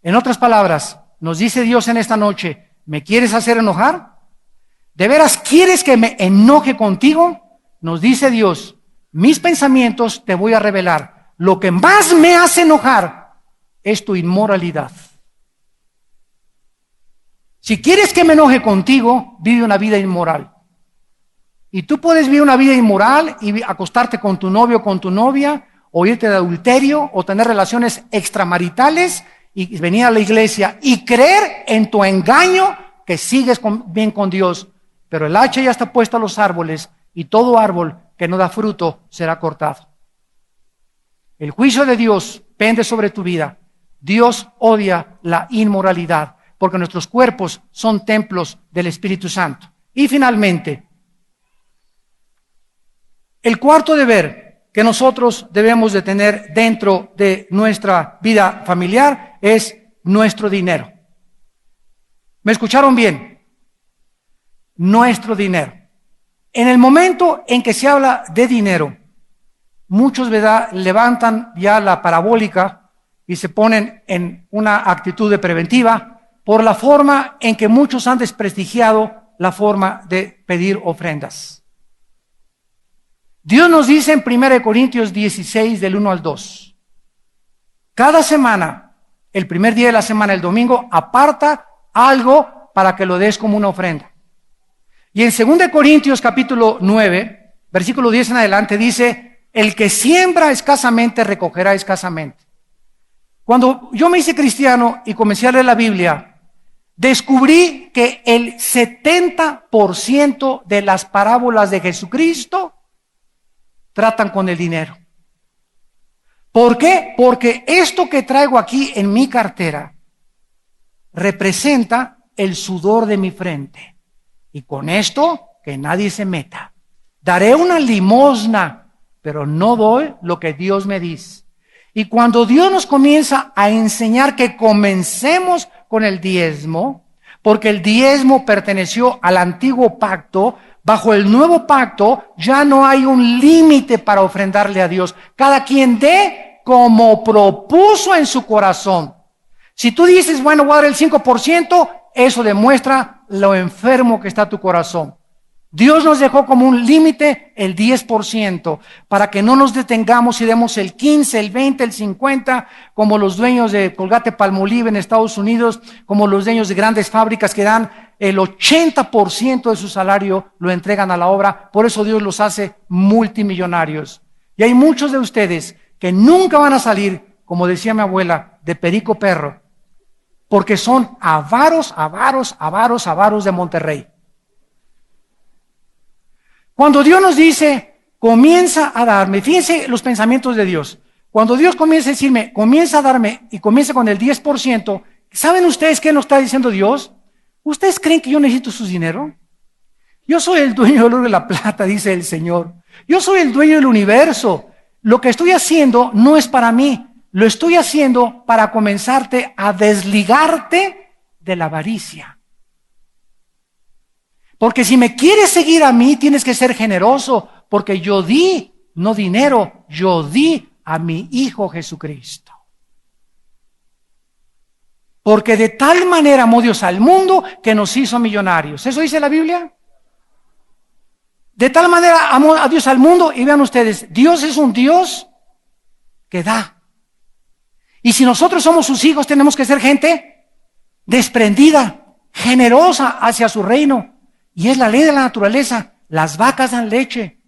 Speaker 1: En otras palabras, nos dice Dios en esta noche, ¿me quieres hacer enojar? ¿De veras quieres que me enoje contigo? Nos dice Dios, mis pensamientos te voy a revelar. Lo que más me hace enojar es tu inmoralidad. Si quieres que me enoje contigo, vive una vida inmoral. Y tú puedes vivir una vida inmoral y acostarte con tu novio o con tu novia, o irte de adulterio, o tener relaciones extramaritales, y venir a la iglesia y creer en tu engaño que sigues bien con Dios. Pero el hacha ya está puesta a los árboles, y todo árbol que no da fruto será cortado. El juicio de Dios pende sobre tu vida. Dios odia la inmoralidad, porque nuestros cuerpos son templos del Espíritu Santo. Y finalmente, el cuarto deber que nosotros debemos de tener dentro de nuestra vida familiar es nuestro dinero. ¿Me escucharon bien? Nuestro dinero. En el momento en que se habla de dinero, muchos, ¿verdad?, levantan ya la parabólica y se ponen en una actitud de preventiva por la forma en que muchos han desprestigiado la forma de pedir ofrendas. Dios nos dice en 1 Corintios 16, del 1 al 2, cada semana, el primer día de la semana, el domingo, aparta algo para que lo des como una ofrenda. Y en 2 Corintios capítulo 9, versículo 10 en adelante, dice, el que siembra escasamente, recogerá escasamente. Cuando yo me hice cristiano y comencé a leer la Biblia, descubrí que el 70% de las parábolas de Jesucristo tratan con el dinero. ¿Por qué? Porque esto que traigo aquí en mi cartera representa el sudor de mi frente. Y con esto, que nadie se meta. Daré una limosna, pero no doy lo que Dios me dice. Y cuando Dios nos comienza a enseñar que comencemos con el diezmo, porque el diezmo perteneció al antiguo pacto, bajo el nuevo pacto ya no hay un límite para ofrendarle a Dios. Cada quien dé como propuso en su corazón. Si tú dices, bueno, voy a dar el 5%, eso demuestra lo enfermo que está tu corazón. Dios nos dejó como un límite el 10%, para que no nos detengamos y demos el 15, el 20, el 50, como los dueños de Colgate-Palmolive en Estados Unidos, como los dueños de grandes fábricas que dan el 80% de su salario, lo entregan a la obra. Por eso Dios los hace multimillonarios. Y hay muchos de ustedes que nunca van a salir, como decía mi abuela, de perico perro, porque son avaros, avaros, avaros, avaros de Monterrey. Cuando Dios nos dice, comienza a darme, fíjense los pensamientos de Dios. Cuando Dios comienza a decirme, comienza a darme y comienza con el 10%, ¿saben ustedes qué nos está diciendo Dios? ¿Ustedes creen que yo necesito su dinero? Yo soy el dueño del oro y la plata, dice el Señor. Yo soy el dueño del universo. Lo que estoy haciendo no es para mí, lo estoy haciendo para comenzarte a desligarte de la avaricia. Porque si me quieres seguir a mí, tienes que ser generoso, porque yo di, no dinero, yo di a mi Hijo Jesucristo. Porque de tal manera amó Dios al mundo que nos hizo millonarios. ¿Eso dice la Biblia? De tal manera amó a Dios al mundo, y vean ustedes, Dios es un Dios que da. Y si nosotros somos sus hijos, tenemos que ser gente desprendida, generosa hacia su reino. Y es la ley de la naturaleza. Las vacas dan leche,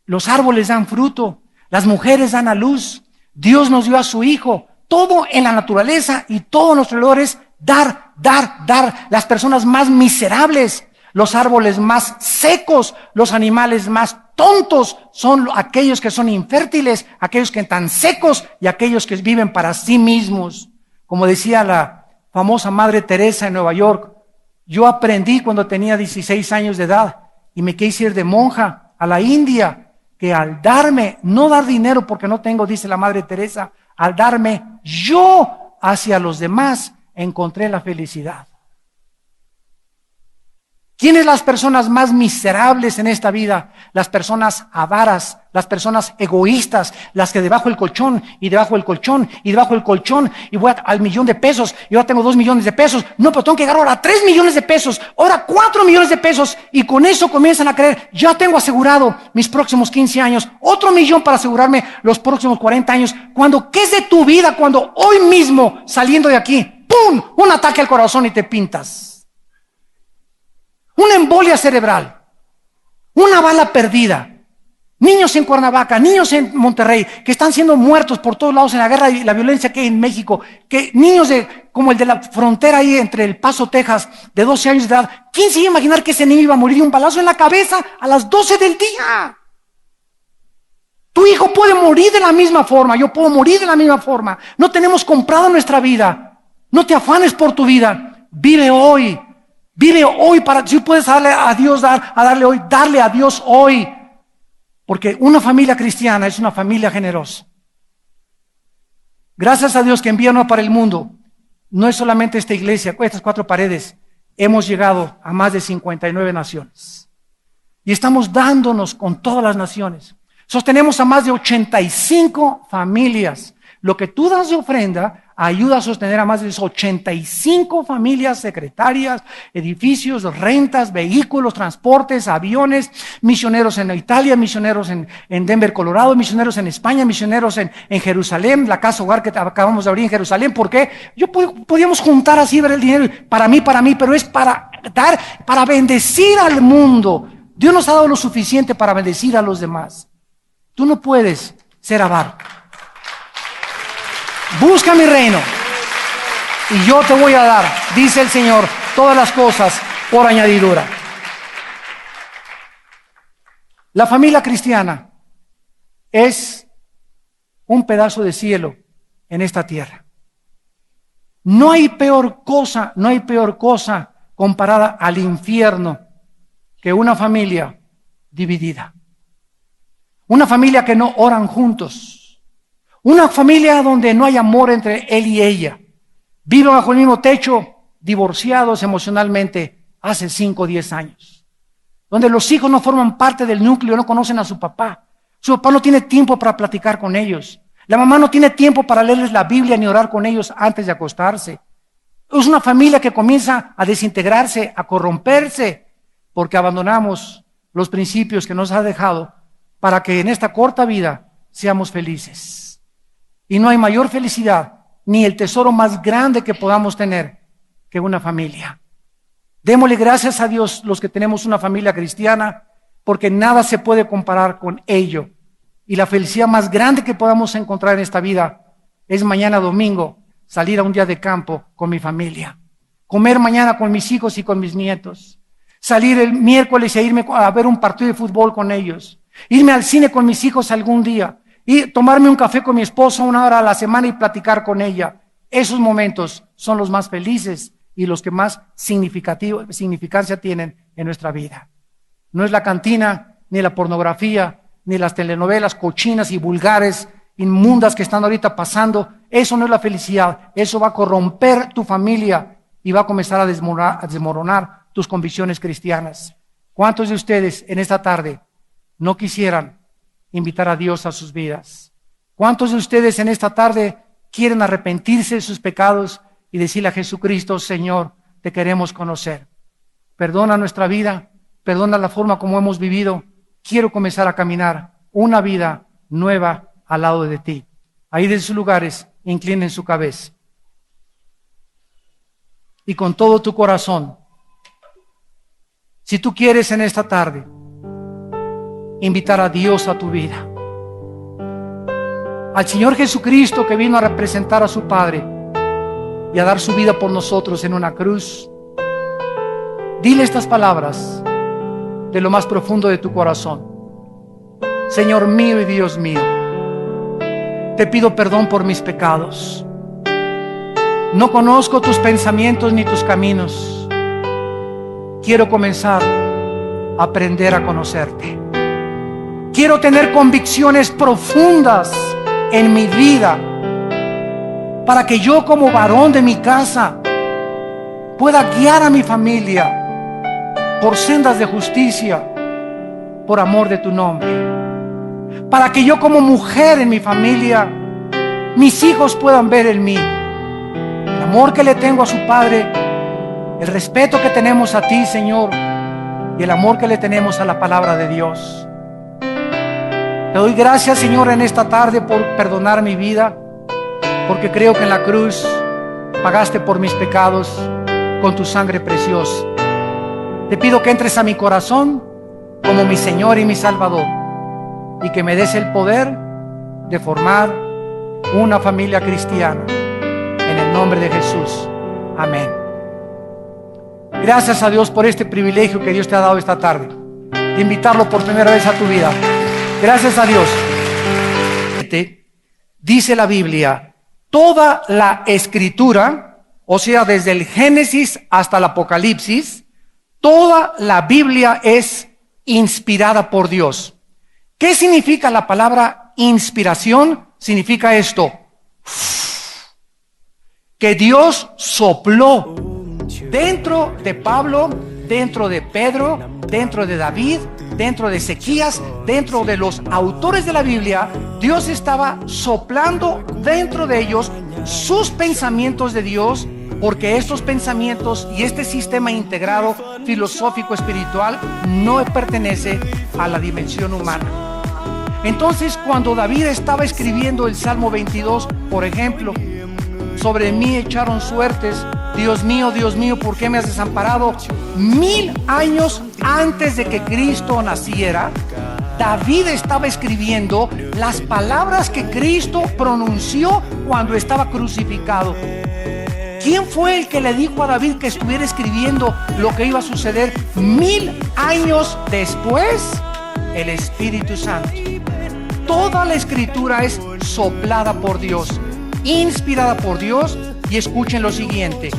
Speaker 1: los árboles dan fruto, las mujeres dan a luz. Dios nos dio a su Hijo. Todo en la naturaleza y todo nuestro alrededor es dar, dar, dar. Las personas más miserables, los árboles más secos, los animales más tontos son aquellos que son infértiles, aquellos que están secos y aquellos que viven para sí mismos. Como decía la famosa Madre Teresa en Nueva York, yo aprendí cuando tenía 16 años de edad y me quise ir de monja a la India, que al darme, no dar dinero porque no tengo, dice la Madre Teresa, al darme yo hacia los demás, encontré la felicidad. ¿Quiénes las personas más miserables en esta vida? Las personas avaras, las personas egoístas, las que debajo del colchón y debajo del colchón y debajo del colchón y voy al $1,000,000 y ahora tengo 2 millones de pesos. No, pero tengo que llegar ahora a 3 millones de pesos, ahora 4 millones de pesos y con eso comienzan a creer, ya tengo asegurado mis próximos 15 años, otro 1,000,000 para asegurarme los próximos 40 años. Cuando, ¿qué es de tu vida cuando hoy mismo saliendo de aquí, ¡pum!, un ataque al corazón y te pintas? Una embolia cerebral, una bala perdida, niños en Cuernavaca, niños en Monterrey, que están siendo muertos por todos lados en la guerra y la violencia que hay en México, que niños como el de la frontera ahí entre El Paso, Texas, de 12 años de edad. ¿Quién se iba a imaginar que ese niño iba a morir de un balazo en la cabeza a las 12 del día? Tu hijo puede morir de la misma forma, yo puedo morir de la misma forma. No tenemos comprado nuestra vida. No te afanes por tu vida, vive hoy. Vive hoy para, si puedes darle a Dios, darle a Dios hoy. Porque una familia cristiana es una familia generosa. Gracias a Dios que envíanos para el mundo. No es solamente esta iglesia, estas 4 paredes. Hemos llegado a más de 59 naciones. Y estamos dándonos con todas las naciones. Sostenemos a más de 85 familias. Lo que tú das de ofrenda ayuda a sostener a más de 85 familias, secretarias, edificios, rentas, vehículos, transportes, aviones, misioneros en Italia, misioneros en Denver, Colorado, misioneros en España, misioneros en Jerusalén, la casa hogar que acabamos de abrir en Jerusalén. ¿Por qué? Podíamos juntar así, ver el dinero para mí, pero es para dar, para bendecir al mundo. Dios nos ha dado lo suficiente para bendecir a los demás. Tú no puedes ser avaro. Busca mi reino y yo te voy a dar, dice el Señor, todas las cosas por añadidura. La familia cristiana es un pedazo de cielo en esta tierra. No hay peor cosa comparada al infierno que una familia dividida. Una familia que no oran juntos. Una familia donde no hay amor entre él y ella. Viven bajo el mismo techo, divorciados emocionalmente hace 5 o 10 años. Donde los hijos no forman parte del núcleo, no conocen a su papá. Su papá no tiene tiempo para platicar con ellos. La mamá no tiene tiempo para leerles la Biblia ni orar con ellos antes de acostarse. Es una familia que comienza a desintegrarse, a corromperse, porque abandonamos los principios que nos ha dejado para que en esta corta vida seamos felices. Y no hay mayor felicidad, ni el tesoro más grande que podamos tener que una familia. Démosle gracias a Dios los que tenemos una familia cristiana, porque nada se puede comparar con ello. Y la felicidad más grande que podamos encontrar en esta vida es mañana domingo salir a un día de campo con mi familia, comer mañana con mis hijos y con mis nietos, salir el miércoles e irme a ver un partido de fútbol con ellos, irme al cine con mis hijos algún día, y tomarme un café con mi esposa 1 hora a la semana y platicar con ella. Esos momentos son los más felices y los que más significancia tienen en nuestra vida. No es la cantina, ni la pornografía, ni las telenovelas cochinas y vulgares, inmundas que están ahorita pasando. Eso no es la felicidad. Eso va a corromper tu familia y va a comenzar a desmoronar tus convicciones cristianas. ¿Cuántos de ustedes en esta tarde no quisieran invitar a Dios a sus vidas? ¿Cuántos de ustedes en esta tarde quieren arrepentirse de sus pecados y decirle a Jesucristo: Señor, te queremos conocer? Perdona nuestra vida, perdona la forma como hemos vivido, quiero comenzar a caminar una vida nueva al lado de ti. Ahí de sus lugares, inclinen su cabeza. Y con todo tu corazón, si tú quieres en esta tarde invitar a Dios a tu vida, al Señor Jesucristo que vino a representar a su Padre y a dar su vida por nosotros en una cruz, dile estas palabras de lo más profundo de tu corazón. Señor mío y Dios mío, te pido perdón por mis pecados. No conozco tus pensamientos ni tus caminos. Quiero comenzar a aprender a conocerte. Quiero tener convicciones profundas en mi vida para que yo, como varón de mi casa, pueda guiar a mi familia por sendas de justicia, por amor de tu nombre. Para que yo, como mujer en mi familia, mis hijos puedan ver en mí el amor que le tengo a su Padre, el respeto que tenemos a ti, Señor, y el amor que le tenemos a la palabra de Dios. Te doy gracias, Señor, en esta tarde por perdonar mi vida, porque creo que en la cruz pagaste por mis pecados con tu sangre preciosa. Te pido que entres a mi corazón como mi Señor y mi Salvador, y que me des el poder de formar una familia cristiana. En el nombre de Jesús. Amén. Gracias a Dios por este privilegio que Dios te ha dado esta tarde, de invitarlo por primera vez a tu vida. Gracias a Dios. Dice la Biblia, toda la Escritura, o sea, desde el Génesis hasta el Apocalipsis, toda la Biblia es inspirada por Dios. ¿Qué significa la palabra inspiración? Significa esto: que Dios sopló dentro de Pablo, dentro de Pedro, dentro de David, dentro de Ezequías, dentro de los autores de la Biblia. Dios estaba soplando dentro de ellos sus pensamientos de Dios, porque estos pensamientos y este sistema integrado filosófico espiritual no pertenece a la dimensión humana. Entonces, cuando David estaba escribiendo el Salmo 22, por ejemplo, sobre mí echaron suertes, Dios mío, ¿por qué me has desamparado? 1000 años antes de que Cristo naciera, David estaba escribiendo las palabras que Cristo pronunció cuando estaba crucificado. ¿Quién fue el que le dijo a David que estuviera escribiendo lo que iba a suceder 1000 años después? El Espíritu Santo. Toda la Escritura es soplada por Dios, inspirada por Dios, y escuchen lo siguiente: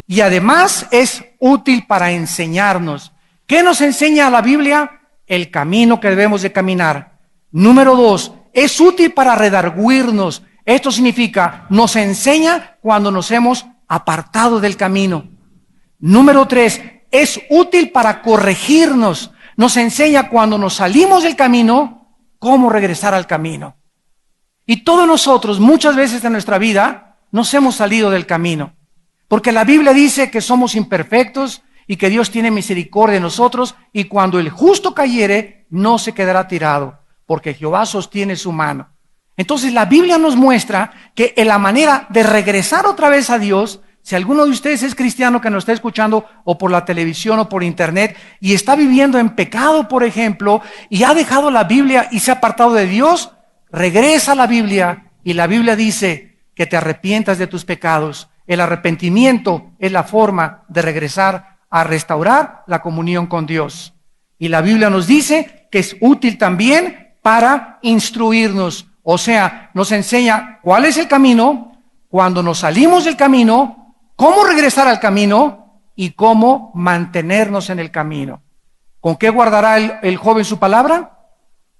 Speaker 1: y además es útil para enseñarnos. ¿Qué nos enseña la Biblia? El camino que debemos de caminar. Número 2, es útil para redarguirnos. Esto significa, nos enseña cuando nos hemos apartado del camino. Número 3, es útil para corregirnos. Nos enseña cuando nos salimos del camino, cómo regresar al camino. Y todos nosotros, muchas veces en nuestra vida, nos hemos salido del camino. Porque la Biblia dice que somos imperfectos y que Dios tiene misericordia de nosotros, y cuando el justo cayere, no se quedará tirado, porque Jehová sostiene su mano. Entonces la Biblia nos muestra que en la manera de regresar otra vez a Dios, si alguno de ustedes es cristiano que nos está escuchando o por la televisión o por internet y está viviendo en pecado, por ejemplo, y ha dejado la Biblia y se ha apartado de Dios, regresa a la Biblia, y la Biblia dice que te arrepientas de tus pecados. El arrepentimiento es la forma de regresar a restaurar la comunión con Dios. Y la Biblia nos dice que es útil también para instruirnos. O sea, nos enseña cuál es el camino, cuando nos salimos del camino, cómo regresar al camino y cómo mantenernos en el camino. ¿Con qué guardará el joven su palabra?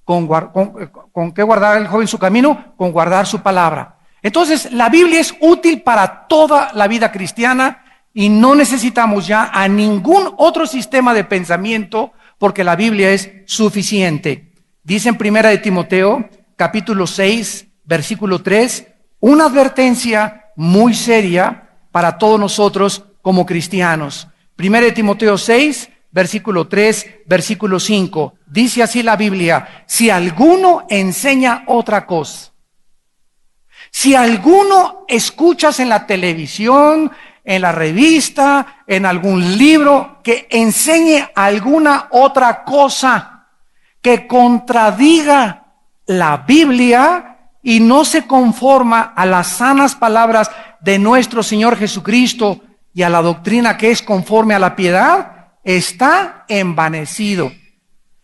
Speaker 1: ¿Con qué guardará el joven su camino? Con guardar su palabra. Entonces, la Biblia es útil para toda la vida cristiana y no necesitamos ya a ningún otro sistema de pensamiento, porque la Biblia es suficiente. Dice en 1 de Timoteo, capítulo 6, versículo 3, una advertencia muy seria para todos nosotros como cristianos. 1 de Timoteo 6, versículo 3, versículo 5. Dice así la Biblia: si alguno enseña otra cosa, si alguno escuchas en la televisión, en la revista, en algún libro, que enseñe alguna otra cosa que contradiga la Biblia y no se conforma a las sanas palabras de nuestro Señor Jesucristo y a la doctrina que es conforme a la piedad, está envanecido.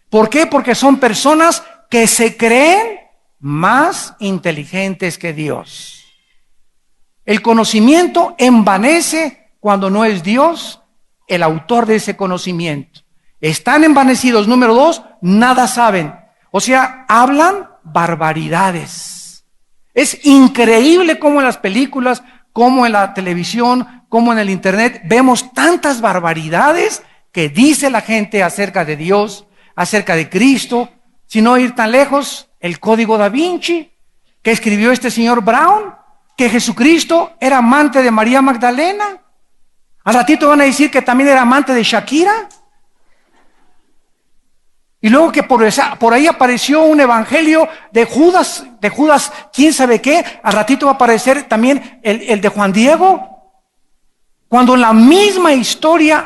Speaker 1: ¿Por qué? Porque son personas que se creen más inteligentes que Dios. El conocimiento envanece cuando no es Dios el autor de ese conocimiento. Están envanecidos. Número 2, nada saben. O sea, hablan barbaridades. Es increíble cómo en las películas, cómo en la televisión, cómo en el internet, vemos tantas barbaridades que dice la gente acerca de Dios, acerca de Cristo. Si no ir tan lejos, el Código Da Vinci, que escribió este señor Brown, que Jesucristo era amante de María Magdalena. Al ratito van a decir que también era amante de Shakira. Y luego que por ahí apareció un evangelio de Judas, quién sabe qué. Al ratito va a aparecer también el de Juan Diego. Cuando la misma historia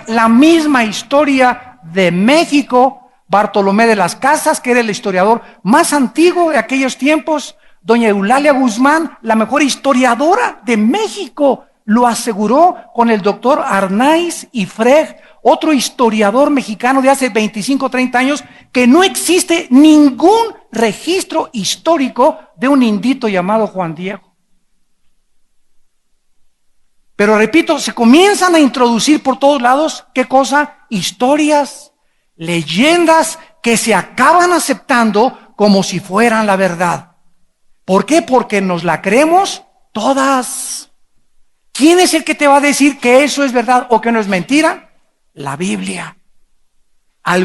Speaker 1: de México, Bartolomé de las Casas, que era el historiador más antiguo de aquellos tiempos, doña Eulalia Guzmán, la mejor historiadora de México, lo aseguró con el doctor Arnaiz y Freg, otro historiador mexicano de hace 25, 30 años, que no existe ningún registro histórico de un indito llamado Juan Diego. Pero repito, se comienzan a introducir por todos lados, ¿qué cosa? Historias, leyendas que se acaban aceptando como si fueran la verdad. ¿Por qué? Porque nos la creemos todas. ¿Quién es el que te va a decir que eso es verdad o que no es mentira? La Biblia.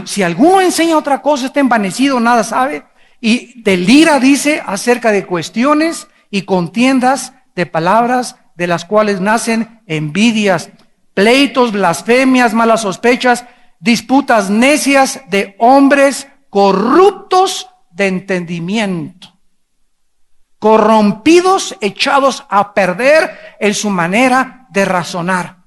Speaker 1: Si alguno enseña otra cosa, está envanecido, nada sabe, y delira, dice, acerca de cuestiones y contiendas de palabras, de las cuales nacen envidias, pleitos, blasfemias, malas sospechas, disputas necias de hombres corruptos de entendimiento, corrompidos, echados a perder en su manera de razonar,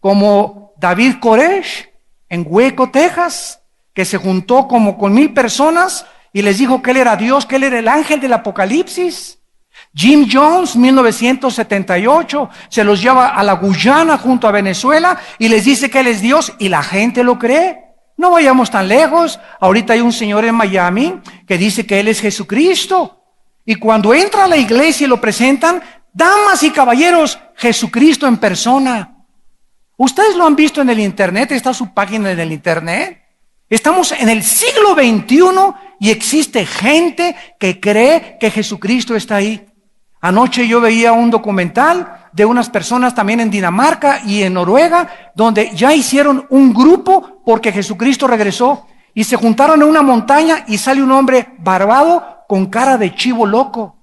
Speaker 1: como David Koresh en Hueco, Texas, que se juntó como con 1,000 personas y les dijo que él era Dios, que él era el ángel del Apocalipsis. Jim Jones, 1978, se los lleva a la Guyana junto a Venezuela y les dice que él es Dios y la gente lo cree. No vayamos tan lejos. Ahorita hay un señor en Miami que dice que él es Jesucristo. Y cuando entra a la iglesia y lo presentan, damas y caballeros, Jesucristo en persona. Ustedes lo han visto en el internet, está su página en el internet. Estamos en el siglo XXI y existe gente que cree que Jesucristo está ahí. Anoche yo veía un documental de unas personas también en Dinamarca y en Noruega, donde ya hicieron un grupo porque Jesucristo regresó y se juntaron en una montaña y sale un hombre barbado con cara de chivo loco.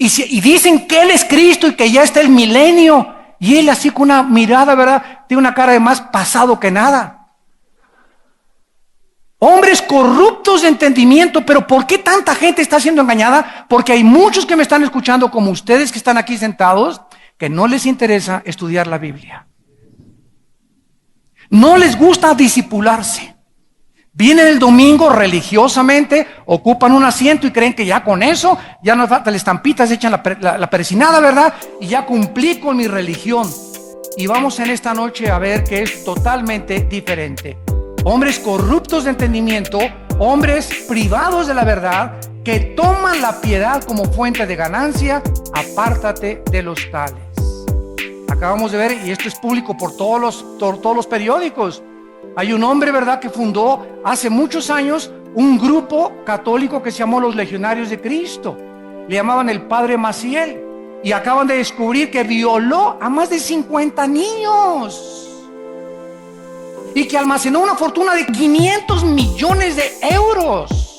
Speaker 1: Y dicen que Él es Cristo y que ya está el milenio. Y Él así con una mirada, ¿verdad? Tiene una cara de más pasado que nada. Hombres corruptos de entendimiento. Pero ¿por qué tanta gente está siendo engañada? Porque hay muchos que me están escuchando, como ustedes que están aquí sentados, que no les interesa estudiar la Biblia. No les gusta discipularse. Vienen el domingo religiosamente, ocupan un asiento y creen que ya con eso, ya no falta la estampita, se echan la persinada, ¿verdad? Y ya cumplí con mi religión. Y vamos en esta noche a ver que es totalmente diferente. Hombres corruptos de entendimiento, hombres privados de la verdad, que toman la piedad como fuente de ganancia, apártate de los tales. Acabamos de ver, y esto es público por todos los periódicos. Hay un hombre, ¿verdad?, que fundó hace muchos años un grupo católico que se llamó los Legionarios de Cristo. Le llamaban el Padre Maciel. Y acaban de descubrir que violó a más de 50 niños. Y que almacenó una fortuna de 500 millones de euros.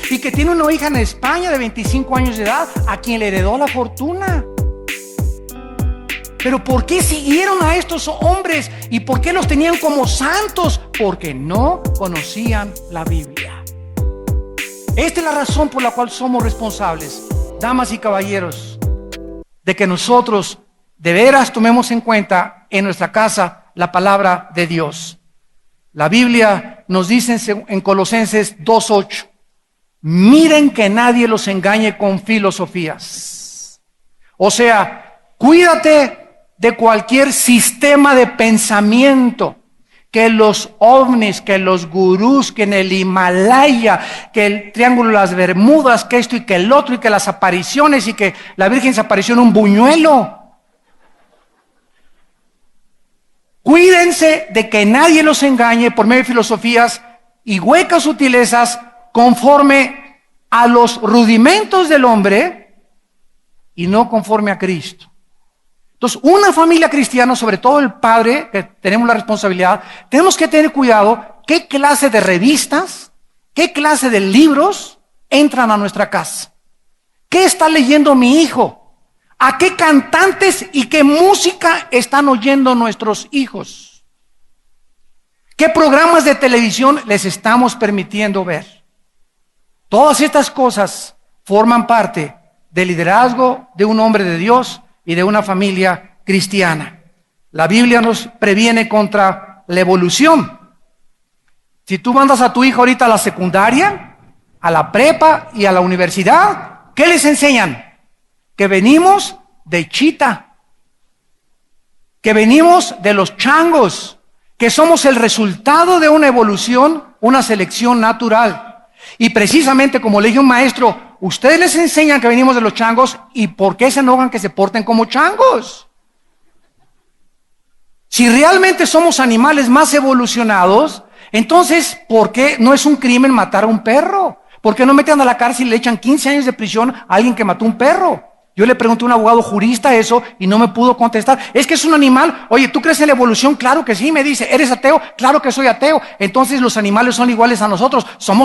Speaker 1: Y que tiene una hija en España de 25 años de edad a quien le heredó la fortuna. Pero ¿por qué siguieron a estos hombres? ¿Y por qué los tenían como santos? Porque no conocían la Biblia. Esta es la razón por la cual somos responsables, damas y caballeros, de que nosotros de veras tomemos en cuenta en nuestra casa la palabra de Dios. La Biblia nos dice en Colosenses 2:8, miren que nadie los engañe con filosofías. O sea, cuídate de cualquier sistema de pensamiento, que los ovnis, que los gurús, que en el Himalaya, que el Triángulo de las Bermudas, que esto y que el otro, y que las apariciones, y que la Virgen se apareció en un buñuelo. Cuídense de que nadie los engañe por medio de filosofías y huecas sutilezas conforme a los rudimentos del hombre y no conforme a Cristo. Entonces, una familia cristiana, sobre todo el padre, que tenemos la responsabilidad, tenemos que tener cuidado qué clase de revistas, qué clase de libros entran a nuestra casa. ¿Qué está leyendo mi hijo? ¿A qué cantantes y qué música están oyendo nuestros hijos? ¿Qué programas de televisión les estamos permitiendo ver? Todas estas cosas forman parte del liderazgo de un hombre de Dios y de una familia cristiana. La Biblia nos previene contra la evolución. Si tú mandas a tu hijo ahorita a la secundaria, a la prepa y a la universidad, ¿qué les enseñan? Que venimos de chita, que venimos de los changos, que somos el resultado de una evolución, una selección natural. Y precisamente como le dije a un maestro, ustedes les enseñan que venimos de los changos, ¿y por qué se enojan que se porten como changos? Si realmente somos animales más evolucionados, entonces, ¿por qué no es un crimen matar a un perro? ¿Por qué no meten a la cárcel y le echan 15 años de prisión a alguien que mató a un perro? Yo le pregunté a un abogado jurista eso y no me pudo contestar. Es que es un animal. Oye, ¿tú crees en la evolución? Claro que sí, me dice. ¿Eres ateo? Claro que soy ateo. Entonces los animales son iguales a nosotros. Somos